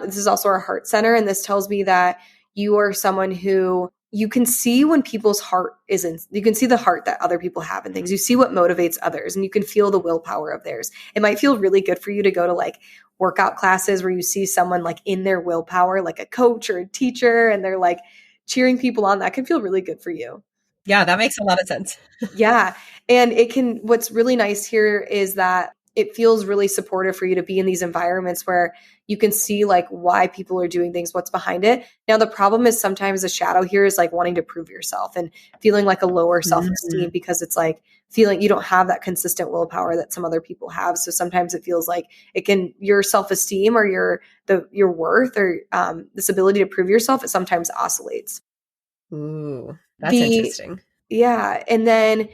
This is also our heart center. And this tells me that you are someone who you can see when people's heart isn't, you can see the heart that other people have in things. You see what motivates others and you can feel the willpower of theirs. It might feel really good for you to go to like workout classes where you see someone like in their willpower, like a coach or a teacher, and they're like cheering people on. That can feel really good for you. Yeah, that makes a lot of sense. Yeah. And what's really nice here is that it feels really supportive for you to be in these environments where you can see like why people are doing things, what's behind it. Now, the problem is sometimes the shadow here is like wanting to prove yourself and feeling like a lower self-esteem because it's like feeling you don't have that consistent willpower that some other people have. So sometimes it feels like your self-esteem or your worth or this ability to prove yourself, it sometimes oscillates. Ooh, that's interesting. Yeah. And then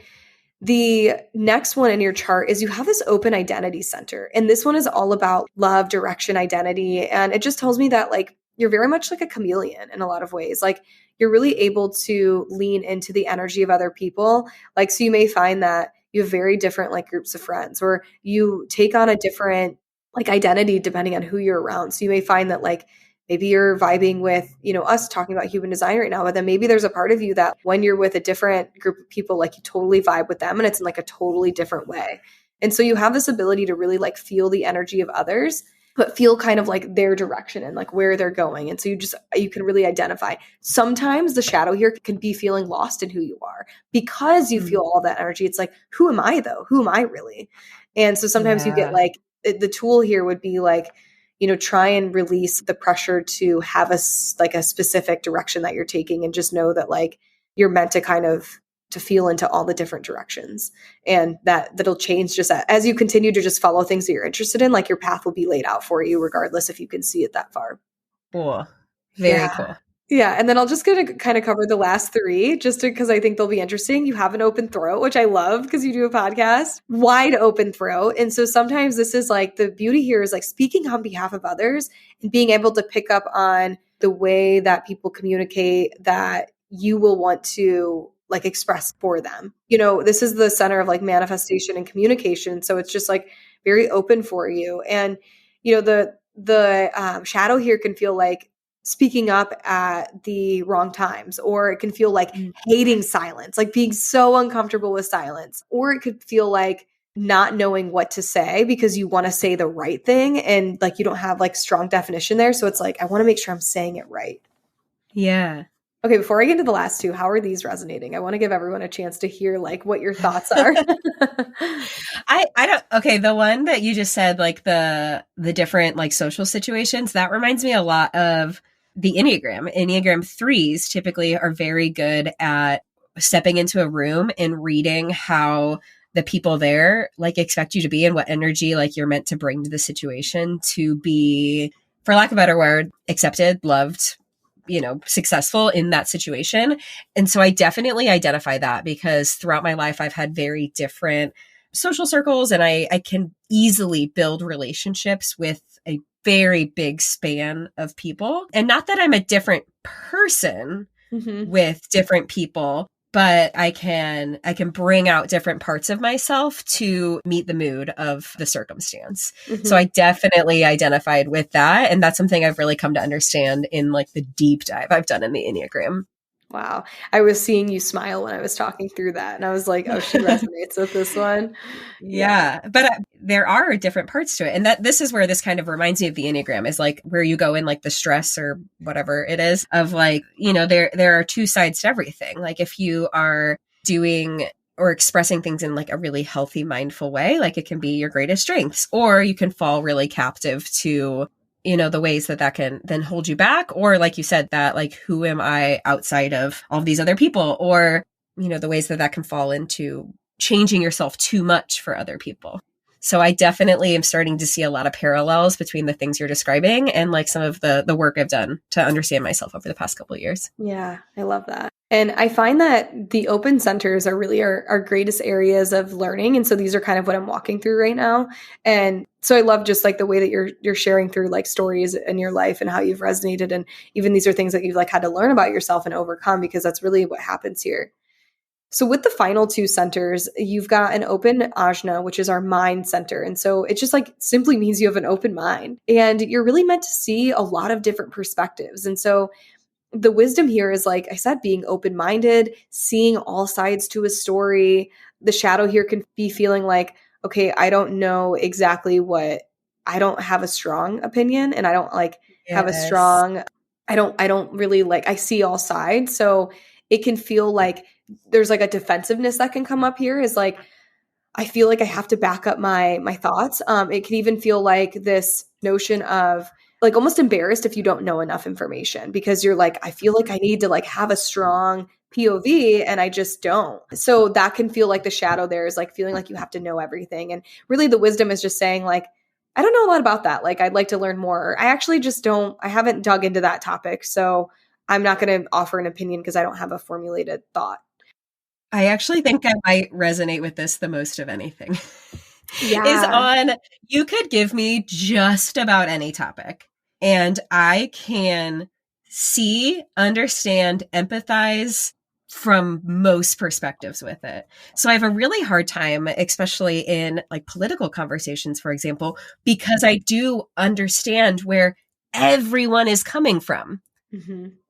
the next one in your chart is you have this open identity center. And this one is all about love, direction, identity. And it just tells me that like you're very much like a chameleon in a lot of ways. Like you're really able to lean into the energy of other people. Like, so you may find that you have very different like groups of friends, or you take on a different like identity depending on who you're around. So you may find that like maybe you're vibing with, us talking about human design right now, but then maybe there's a part of you that when you're with a different group of people, like you totally vibe with them and it's in like a totally different way. And so you have this ability to really like feel the energy of others, but feel kind of like their direction and like where they're going. And so you can really identify. Sometimes the shadow here can be feeling lost in who you are because you feel all that energy. It's like, who am I though? Who am I really? And so sometimes you get like, the tool here would be like, try and release the pressure to have a specific direction that you're taking and just know that like you're meant to kind of to feel into all the different directions, and that'll change just as you continue to just follow things that you're interested in. Like your path will be laid out for you regardless if you can see it that far. Cool. Very cool. Yeah. And then I'll just going to kind of cover the last three just because I think they'll be interesting. You have an open throat, which I love because you do a podcast, wide open throat. And so sometimes this is like the beauty here is like speaking on behalf of others and being able to pick up on the way that people communicate that you will want to like express for them. This is the center of like manifestation and communication. So it's just like very open for you. And, the shadow here can feel like speaking up at the wrong times, or it can feel like hating silence, like being so uncomfortable with silence, or it could feel like not knowing what to say because you want to say the right thing and like you don't have like strong definition there. So it's like, I want to make sure I'm saying it right. Yeah. Okay, before I get into the last two, how are these resonating? I want to give everyone a chance to hear like what your thoughts are. I don't, okay. The one that you just said, like the different like social situations, that reminds me a lot of the Enneagram. Enneagram threes typically are very good at stepping into a room and reading how the people there like expect you to be and what energy like you're meant to bring to the situation to be, for lack of a better word, accepted, loved, successful in that situation. And so I definitely identify that because throughout my life, I've had very different social circles and I can easily build relationships with a very big span of people. And not that I'm a different person with different people, but I can bring out different parts of myself to meet the mood of the circumstance. So I definitely identified with that. And that's something I've really come to understand in like the deep dive I've done in the Enneagram. Wow. I was seeing you smile when I was talking through that. And I was like, oh, she resonates with this one. Yeah. But there are different parts to it. And that this is where this kind of reminds me of the Enneagram is like where you go in like the stress or whatever it is of like, there are two sides to everything. Like if you are doing or expressing things in like a really healthy, mindful way, like it can be your greatest strengths, or you can fall really captive to the ways that can then hold you back. Or like you said, that like, who am I outside of all of these other people? Or, the ways that can fall into changing yourself too much for other people. So I definitely am starting to see a lot of parallels between the things you're describing and like some of the work I've done to understand myself over the past couple of years. Yeah, I love that. And I find that the open centers are really our greatest areas of learning. And so these are kind of what I'm walking through right now. And so I love just like the way that you're sharing through like stories in your life and how you've resonated. And even these are things that you've like had to learn about yourself and overcome because that's really what happens here. So with the final two centers, you've got an open ajna, which is our mind center. And so it just like simply means you have an open mind and you're really meant to see a lot of different perspectives. And so the wisdom here is, like I said, being open-minded, seeing all sides to a story. The shadow here can be feeling like, okay, I don't know exactly I don't have a strong opinion and I don't like have a strong, I don't really like, I see all sides. So it can feel like there's like a defensiveness that can come up here is like, I feel like I have to back up my thoughts. It can even feel like this notion of like almost embarrassed if you don't know enough information because you're like, I feel like I need to like have a strong POV and I just don't. So that can feel like the shadow there is like feeling like you have to know everything. And really the wisdom is just saying like, I don't know a lot about that. Like I'd like to learn more. I actually just I haven't dug into that topic. So I'm not going to offer an opinion because I don't have a formulated thought. I actually think I might resonate with this the most of anything. Yeah. You could give me just about any topic and I can see, understand, empathize from most perspectives with it. So I have a really hard time, especially in like political conversations, for example, because I do understand where everyone is coming from,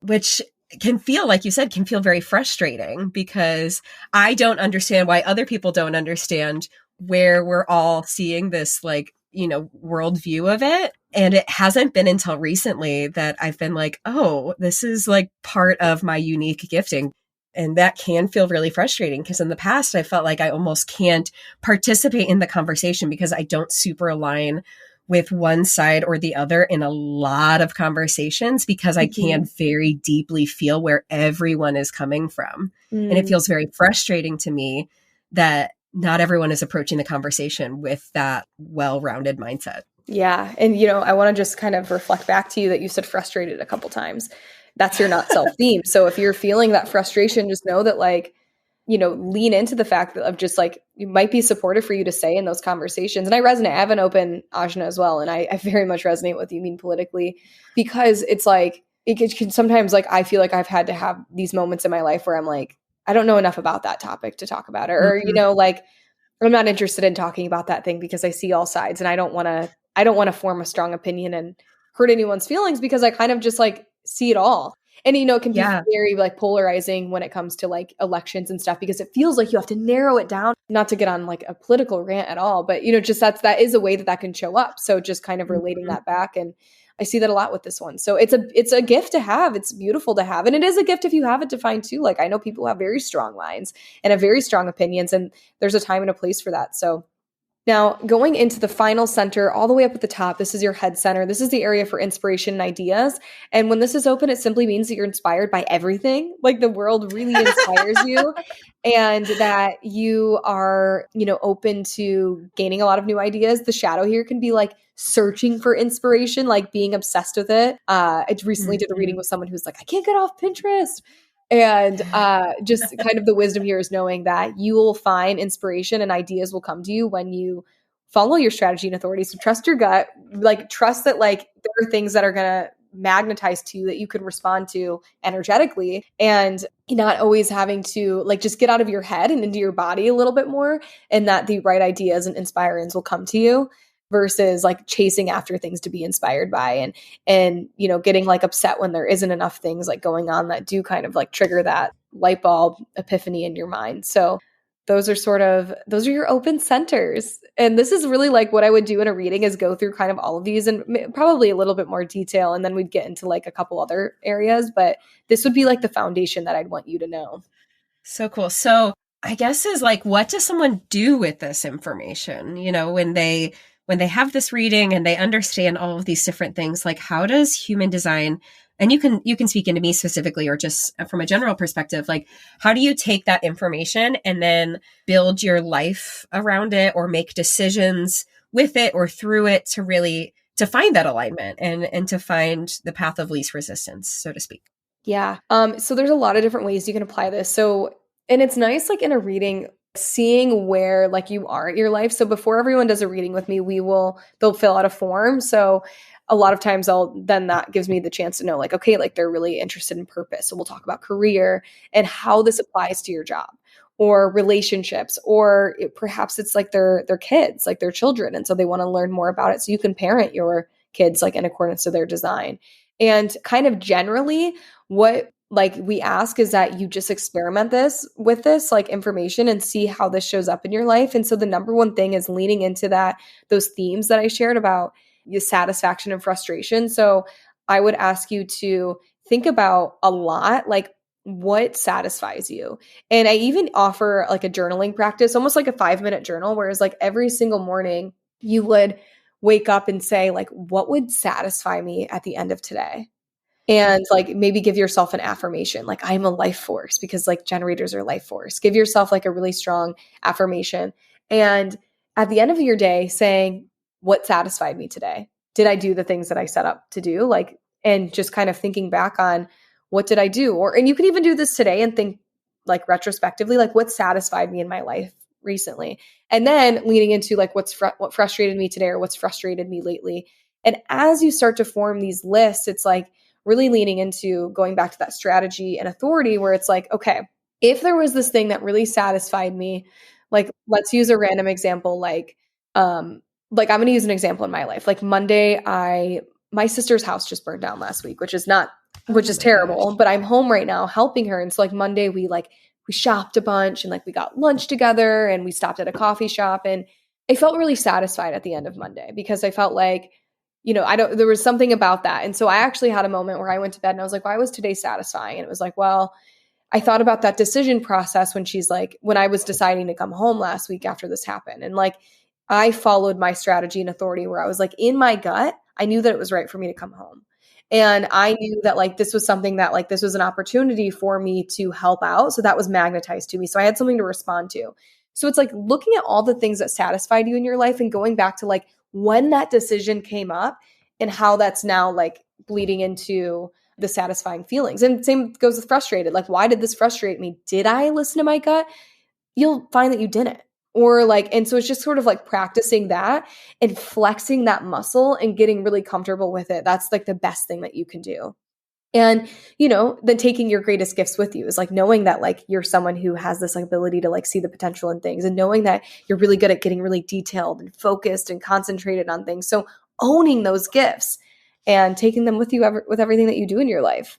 which can feel, like you said, can feel very frustrating because I don't understand why other people don't understand where we're all seeing this like, worldview of it. And it hasn't been until recently that I've been like, oh, this is like part of my unique gifting. And that can feel really frustrating because in the past, I felt like I almost can't participate in the conversation because I don't super align with one side or the other in a lot of conversations because I can very deeply feel where everyone is coming from. And it feels very frustrating to me that not everyone is approaching the conversation with that well-rounded mindset. Yeah. And, I want to just kind of reflect back to you that you said frustrated a couple times. That's your not self theme. So if you're feeling that frustration, just know that like, lean into the fact of just like, it might be supportive for you to say in those conversations. And I resonate. I have an open ajna as well. And I very much resonate with you mean politically because it's like, it can sometimes like, I feel like I've had to have these moments in my life where I'm like, I don't know enough about that topic to talk about it. Or, like I'm not interested in talking about that thing because I see all sides and I don't want to form a strong opinion and hurt anyone's feelings because I kind of just like see it all. And, it can be Yeah. very like polarizing when it comes to like elections and stuff, because it feels like you have to narrow it down, not to get on like a political rant at all, but, just that is a way that can show up. So just kind of relating Mhm. that back. And I see that a lot with this one. So it's a gift to have. It's beautiful to have. And it is a gift if you have it defined too. Like I know people have very strong minds and have very strong opinions, and there's a time and a place for that. So now, going into the final center, all the way up at the top, this is your head center. This is the area for inspiration and ideas. And when this is open, it simply means that you're inspired by everything. Like the world really inspires you, and that you are, open to gaining a lot of new ideas. The shadow here can be like searching for inspiration, like being obsessed with it. I recently did a reading Mhm. with someone who's like, I can't get off Pinterest. And just kind of the wisdom here is knowing that you will find inspiration and ideas will come to you when you follow your strategy and authority. So trust your gut, like trust that like there are things that are going to magnetize to you that you can respond to energetically, and not always having to like just get out of your head and into your body a little bit more, and that the right ideas and inspirings will come to you versus like chasing after things to be inspired by, and getting like upset when there isn't enough things like going on that do kind of like trigger that light bulb epiphany in your mind. So those are your open centers. And this is really like what I would do in a reading, is go through kind of all of these and probably a little bit more detail, and then we'd get into like a couple other areas, but this would be like the foundation that I'd want you to know. So cool. So I guess is like, what does someone do with this information? When they have this reading and they understand all of these different things, like how does human design, and you can speak into me specifically or just from a general perspective, like how do you take that information and then build your life around it or make decisions with it or through it to really to find that alignment and to find the path of least resistance, so to speak? Yeah. So there's a lot of different ways you can apply this. So, and it's nice, like in a reading, seeing where like you are at your life. So before everyone does a reading with me, they'll fill out a form. So a lot of times then that gives me the chance to know like, okay, like they're really interested in purpose. So we'll talk about career and how this applies to your job or relationships, or perhaps it's like their kids, like their children. And so they want to learn more about it. So you can parent your kids like in accordance to their design. And kind of generally, what like we ask is that you just experiment this with this like information and see how this shows up in your life. And so the number one thing is leaning into those themes that I shared about the satisfaction and frustration. So I would ask you to think about a lot, like what satisfies you. And I even offer like a journaling practice, almost like a 5-minute journal, whereas like every single morning you would wake up and say like, what would satisfy me at the end of today? And like maybe give yourself an affirmation, like I'm a life force, because like generators are life force. Give yourself like a really strong affirmation. And at the end of your day, saying, what satisfied me today? Did I do the things that I set up to do? Like, and just kind of thinking back on what did I do? And you can even do this today and think like retrospectively, like what satisfied me in my life recently. And then leaning into like what frustrated me today or what's frustrated me lately. And as you start to form these lists, it's like, really leaning into going back to that strategy and authority, where it's like, okay, if there was this thing that really satisfied me, like let's use a random example, like I'm going to use an example in my life. Like Monday, my sister's house just burned down last week, which is Oh my terrible, gosh. but I'm home right now helping her. And so like Monday we shopped a bunch and like we got lunch together and we stopped at a coffee shop, and I felt really satisfied at the end of Monday because I felt like, there was something about that. And so I actually had a moment where I went to bed and I was like, why was today satisfying? And it was like, well, I thought about that decision process when I was deciding to come home last week after this happened. And like, I followed my strategy and authority where I was like, in my gut, I knew that it was right for me to come home. And I knew that like, this was something that like, this was an opportunity for me to help out. So that was magnetized to me. So I had something to respond to. So it's like looking at all the things that satisfied you in your life and going back to like when that decision came up and how that's now like bleeding into the satisfying feelings. And same goes with frustrated. Like, why did this frustrate me? Did I listen to my gut? You'll find that you didn't. Or like, and so it's just sort of like practicing that and flexing that muscle and getting really comfortable with it. That's like the best thing that you can do. And, then taking your greatest gifts with you is like knowing that like you're someone who has this like, ability to like see the potential in things, and knowing that you're really good at getting really detailed and focused and concentrated on things. So owning those gifts and taking them with you with everything that you do in your life.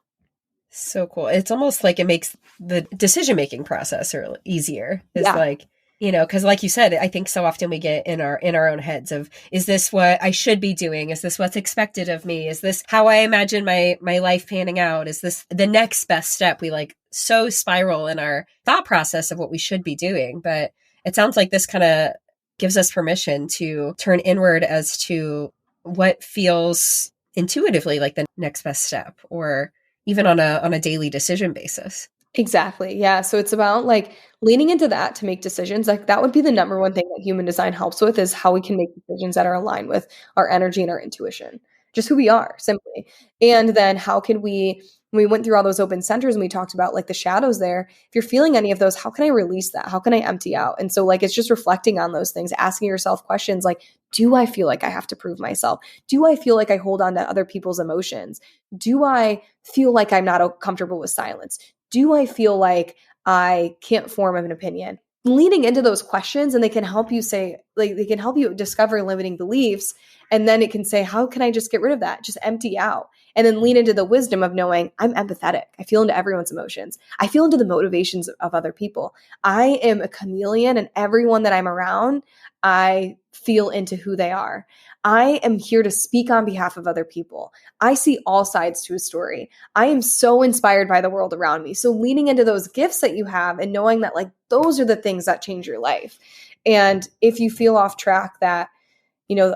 So cool. It's almost like it makes the decision-making process or easier. It's Yeah. like, because like you said, I think so often we get in our own heads of, is this what I should be doing? Is this what's expected of me? Is this how I imagine my life panning out? Is this the next best step? We like so spiral in our thought process of what we should be doing. But it sounds like this kind of gives us permission to turn inward as to what feels intuitively like the next best step, or even on a daily decision basis. Exactly. Yeah. So it's about like leaning into that to make decisions. Like that would be the number one thing that human design helps with is how we can make decisions that are aligned with our energy and our intuition, just who we are simply. And then how can when we went through all those open centers and we talked about like the shadows there, if you're feeling any of those, how can I release that? How can I empty out? And so like it's just reflecting on those things, asking yourself questions like, do I feel like I have to prove myself? Do I feel like I hold on to other people's emotions? Do I feel like I'm not comfortable with silence? Do I feel like I can't form an opinion? Leaning into those questions, and they can help you say, like, they can help you discover limiting beliefs. And then it can say, how can I just get rid of that? Just empty out. And then lean into the wisdom of knowing I'm empathetic. I feel into everyone's emotions. I feel into the motivations of other people. I am a chameleon, and everyone that I'm around, I feel into who they are. I am here to speak on behalf of other people. I see all sides to a story. I am so inspired by the world around me. So leaning into those gifts that you have and knowing that like those are the things that change your life. And if you feel off track that,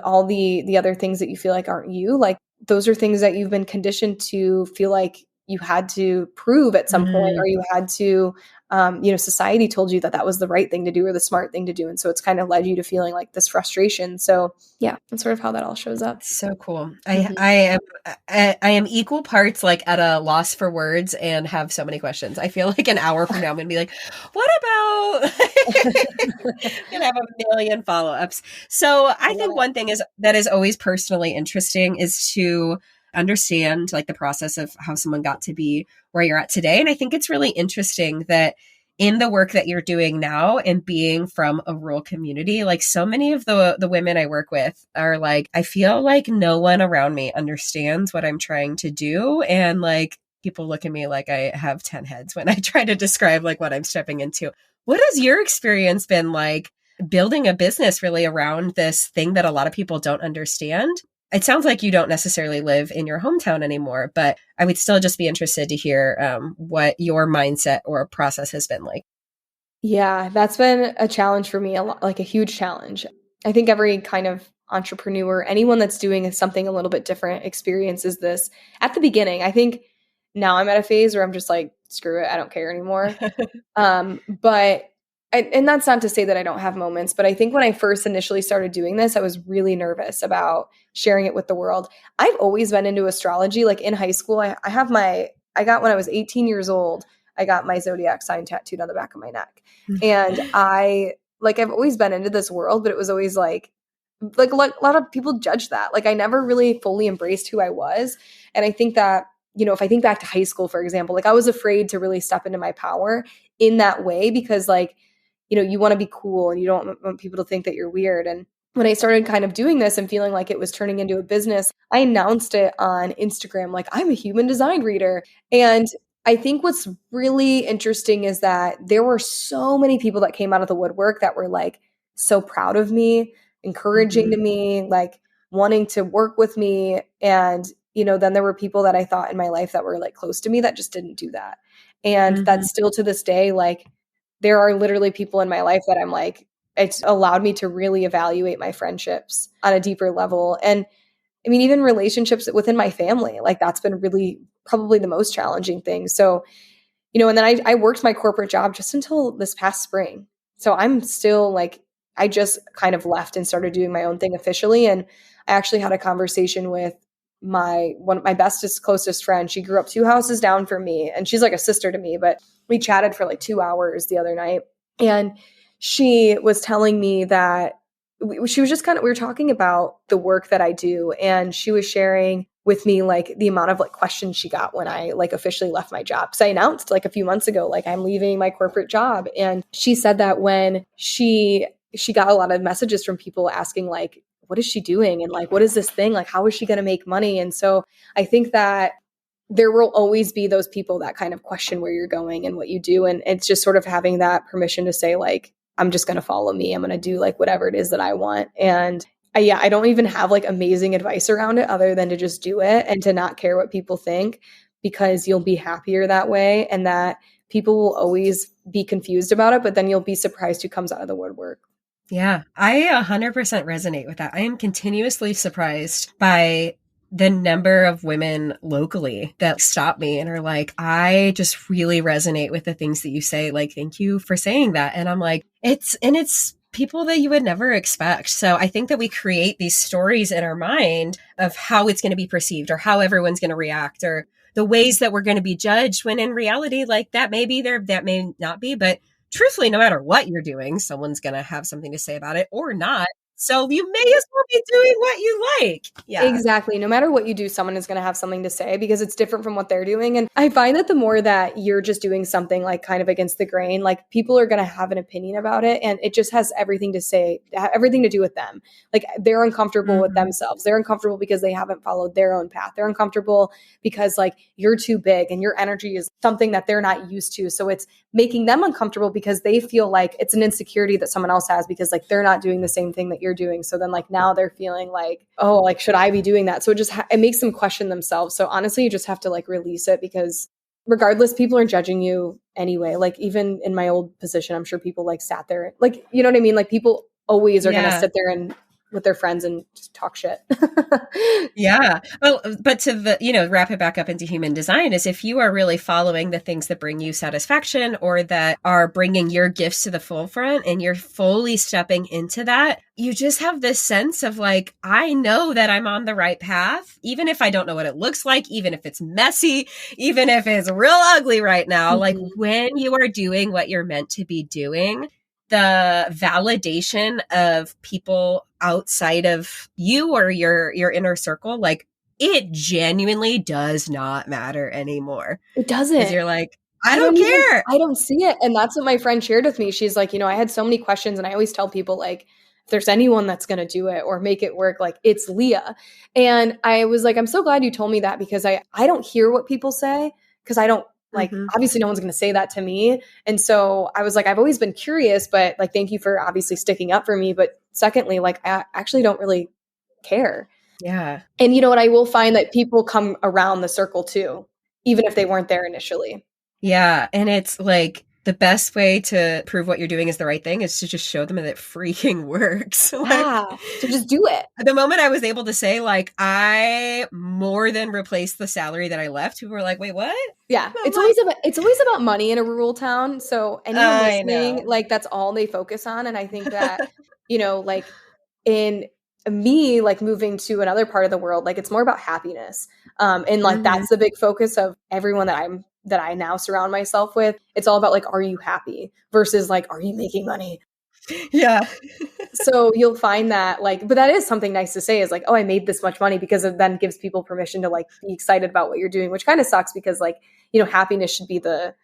all the other things that you feel like aren't you, like those are things that you've been conditioned to feel like you had to prove at some point, or you had to, society told you that that was the right thing to do or the smart thing to do. And so it's kind of led you to feeling like this frustration. So yeah, that's sort of how that all shows up. So cool. Mhm. I am equal parts like at a loss for words and have so many questions. I feel like an hour from now I'm gonna be like, what about gonna have a million follow-ups. So I think one thing that is always personally interesting is to understand like the process of how someone got to be where you're at today. And I think it's really interesting that in the work that you're doing now and being from a rural community, like so many of the women I work with are like, I feel like no one around me understands what I'm trying to do. And like people look at me like I have 10 heads when I try to describe like what I'm stepping into. What has your experience been like building a business really around this thing that a lot of people don't understand? It sounds like you don't necessarily live in your hometown anymore, but I would still just be interested to hear what your mindset or process has been like. Yeah, that's been a challenge for me, a lot, like a huge challenge. I think every kind of entrepreneur, anyone that's doing something a little bit different, experiences this at the beginning. I think now I'm at a phase where I'm just like, screw it, I don't care anymore. But and that's not to say that I don't have moments, but I think when I first initially started doing this, I was really nervous about sharing it with the world. I've always been into astrology. Like in high school, I got when I was 18 years old, I got my zodiac sign tattooed on the back of my neck. And I've always been into this world, but it was always like a lot of people judge that. Like I never really fully embraced who I was. And I think that, if I think back to high school, for example, like I was afraid to really step into my power in that way because like, you want to be cool and you don't want people to think that you're weird. And when I started kind of doing this and feeling like it was turning into a business, I announced it on Instagram, like I'm a human design reader. And I think what's really interesting is that there were so many people that came out of the woodwork that were like so proud of me, encouraging to me, like wanting to work with me. And, then there were people that I thought in my life that were like close to me that just didn't do that. And that's still to this day, like there are literally people in my life that I'm like, it's allowed me to really evaluate my friendships on a deeper level. And I mean, even relationships within my family, like that's been really probably the most challenging thing. So, and then I worked my corporate job just until this past spring. So I'm still like, I just kind of left and started doing my own thing officially. And I actually had a conversation with one of my bestest, closest friend. She grew up 2 houses down from me and she's like a sister to me, but we chatted for like 2 hours the other night. And she was telling me that she was just we were talking about the work that I do. And she was sharing with me like the amount of like questions she got when I like officially left my job. So I announced like a few months ago, like I'm leaving my corporate job. And she said that when she got a lot of messages from people asking like, what is she doing? And like, what is this thing? Like, how is she going to make money? And so I think that there will always be those people that kind of question where you're going and what you do. And it's just sort of having that permission to say, like, I'm just going to follow me. I'm going to do like whatever it is that I want. And I don't even have like amazing advice around it other than to just do it and to not care what people think, because you'll be happier that way. And that people will always be confused about it, but then you'll be surprised who comes out of the woodwork. Yeah, I 100% resonate with that. I am continuously surprised by the number of women locally that stop me and are like, I just really resonate with the things that you say. Like, thank you for saying that. And I'm like, it's people that you would never expect. So I think that we create these stories in our mind of how it's going to be perceived or how everyone's going to react or the ways that we're going to be judged, when in reality, like, that may be there, that may not be. But truthfully, no matter what you're doing, someone's going to have something to say about it or not. So you may as well be doing what you like. Yeah. Exactly. No matter what you do, someone is going to have something to say because it's different from what they're doing. And I find that the more that you're just doing something like kind of against the grain, like people are going to have an opinion about it. And it just has everything to say, everything to do with them. Like they're uncomfortable with themselves. They're uncomfortable because they haven't followed their own path. They're uncomfortable because like you're too big and your energy is something that they're not used to. So it's making them uncomfortable because they feel like it's an insecurity that someone else has because like they're not doing the same thing that you're doing. So then like now they're feeling like, oh, like should I be doing that? So it just it makes them question themselves. So honestly, you just have to like release it, because regardless, people are judging you anyway. Like even in my old position, I'm sure people like sat there, like, you know what I mean? Like people always are going to sit there and with their friends and just talk shit. Yeah. Well, but to the, wrap it back up into human design is if you are really following the things that bring you satisfaction or that are bringing your gifts to the forefront and you're fully stepping into that, you just have this sense of like, I know that I'm on the right path, even if I don't know what it looks like, even if it's messy, even if it's real ugly right now. Like when you are doing what you're meant to be doing, the validation of people outside of you or your inner circle, like it genuinely does not matter anymore. It doesn't. Because you're like, I don't care. I don't see it. And that's what my friend shared with me. She's like, I had so many questions, and I always tell people like, if there's anyone that's going to do it or make it work, like it's Leah. And I was like, I'm so glad you told me that, because I don't hear what people say, because I don't, like, obviously no one's going to say that to me. And so I was like, I've always been curious, but like, thank you for obviously sticking up for me. But secondly, like, I actually don't really care. Yeah. And you know what? I will find that people come around the circle too, even if they weren't there initially. Yeah. And it's like, the best way to prove what you're doing is the right thing is to just show them that it freaking works. Yeah. So just do it. The moment I was able to say, like, I more than replaced the salary that I left, people were like, wait, what? Yeah. It's always about money in a rural town. So anyone listening, like that's all they focus on. And I think that, like in me, like moving to another part of the world, like it's more about happiness. And like that's the big focus of everyone that I now surround myself with. It's all about like, are you happy versus like, are you making money? Yeah. So you'll find that like, but that is something nice to say is like, oh, I made this much money, because it then gives people permission to like be excited about what you're doing, which kind of sucks because like, happiness should be the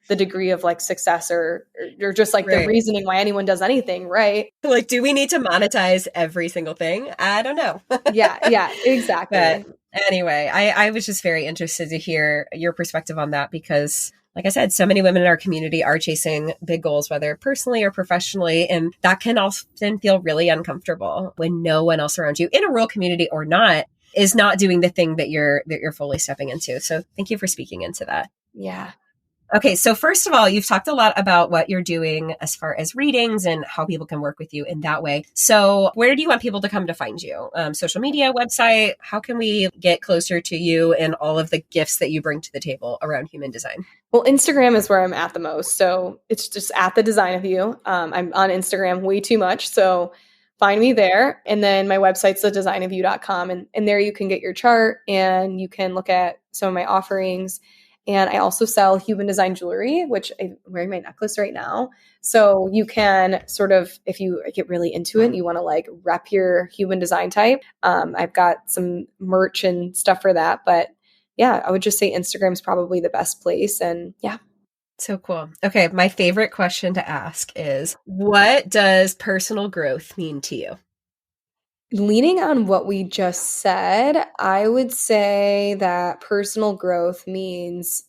degree of like success or just like the reasoning why anyone does anything, right? Like, do we need to monetize every single thing? I don't know. Yeah, exactly. But anyway, I was just very interested to hear your perspective on that, because like I said, so many women in our community are chasing big goals, whether personally or professionally. And that can often feel really uncomfortable when no one else around you, in a rural community or not, is not doing the thing that you're fully stepping into. So thank you for speaking into that. Yeah. Okay, so first of all, you've talked a lot about what you're doing as far as readings and how people can work with you in that way. So where do you want people to come to find you? Social media, website? How can we get closer to you and all of the gifts that you bring to the table around human design? Well, Instagram is where I'm at the most. So it's just at the design of you. I'm on Instagram way too much. So find me there. And then my website's thedesignofyou.com. And there you can get your chart and you can look at some of my offerings. And I also sell human design jewelry, which I'm wearing my necklace right now. So you can sort of, if you get really into it and you want to like rep your human design type, I've got some merch and stuff for that. But yeah, I would just say Instagram is probably the best place. And yeah. So cool. Okay. My favorite question to ask is, what does personal growth mean to you? Leaning on what we just said, I would say that personal growth means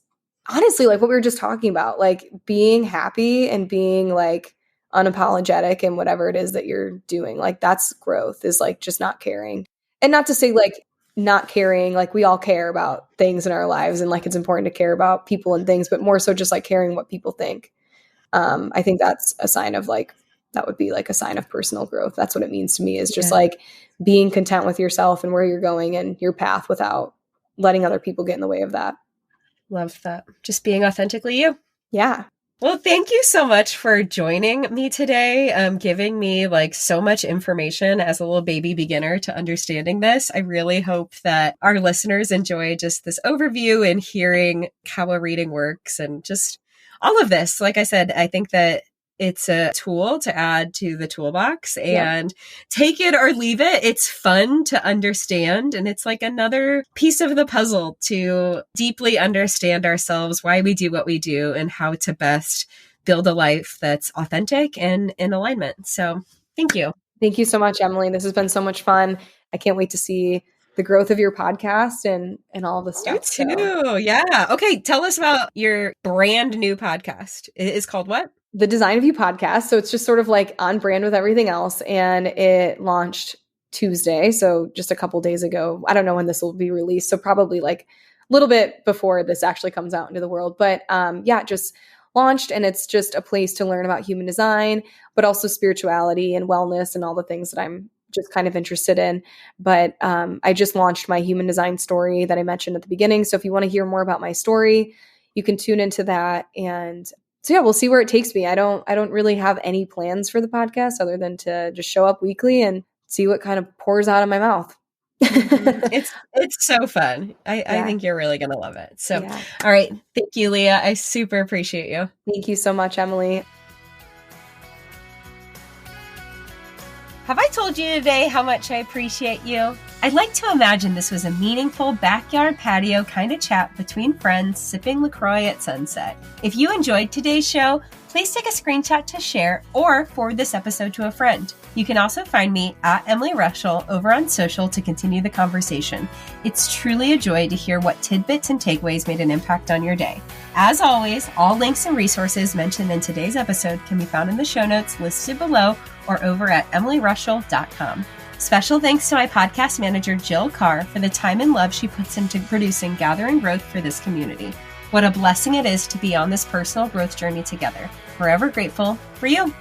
honestly, like what we were just talking about, like being happy and being like unapologetic in whatever it is that you're doing. Like that's growth, is like just not caring. And not to say like not caring, like we all care about things in our lives and like it's important to care about people and things, but more so just like caring what people think. I think that's a sign of like, that would be like a sign of personal growth. That's what it means to me, is just like being content with yourself and where you're going and your path without letting other people get in the way of that. Love that. Just being authentically you. Yeah. Well, thank you so much for joining me today, giving me like so much information as a little baby beginner to understanding this. I really hope that our listeners enjoy just this overview and hearing how a reading works and just all of this. Like I said, I think that it's a tool to add to the toolbox and take it or leave it. It's fun to understand. And it's like another piece of the puzzle to deeply understand ourselves, why we do what we do, and how to best build a life that's authentic and in alignment. So thank you. Thank you so much, Emily. This has been so much fun. I can't wait to see the growth of your podcast and all the stuff. You too. So. Yeah. Okay. Tell us about your brand new podcast. It's called what? The Design of You podcast. So it's just sort of like on brand with everything else. And it launched Tuesday. So just a couple days ago. I don't know when this will be released. So probably like a little bit before this actually comes out into the world. But it just launched, and it's just a place to learn about human design, but also spirituality and wellness and all the things that I'm just kind of interested in. But I just launched my human design story that I mentioned at the beginning. So if you want to hear more about my story, you can tune into that. And so we'll see where it takes me. I don't really have any plans for the podcast other than to just show up weekly and see what kind of pours out of my mouth. It's so fun. I think you're really going to love it. So, all right. Thank you, Leah. I super appreciate you. Thank you so much, Emily. Have I told you today how much I appreciate you? I'd like to imagine this was a meaningful backyard patio kind of chat between friends sipping LaCroix at sunset. If you enjoyed today's show, please take a screenshot to share or forward this episode to a friend. You can also find me at Emily Rushell over on social to continue the conversation. It's truly a joy to hear what tidbits and takeaways made an impact on your day. As always, all links and resources mentioned in today's episode can be found in the show notes listed below or over at emilyrushell.com. Special thanks to my podcast manager, Jill Carr, for the time and love she puts into producing Gather and Growth for this community. What a blessing it is to be on this personal growth journey together. Forever grateful for you.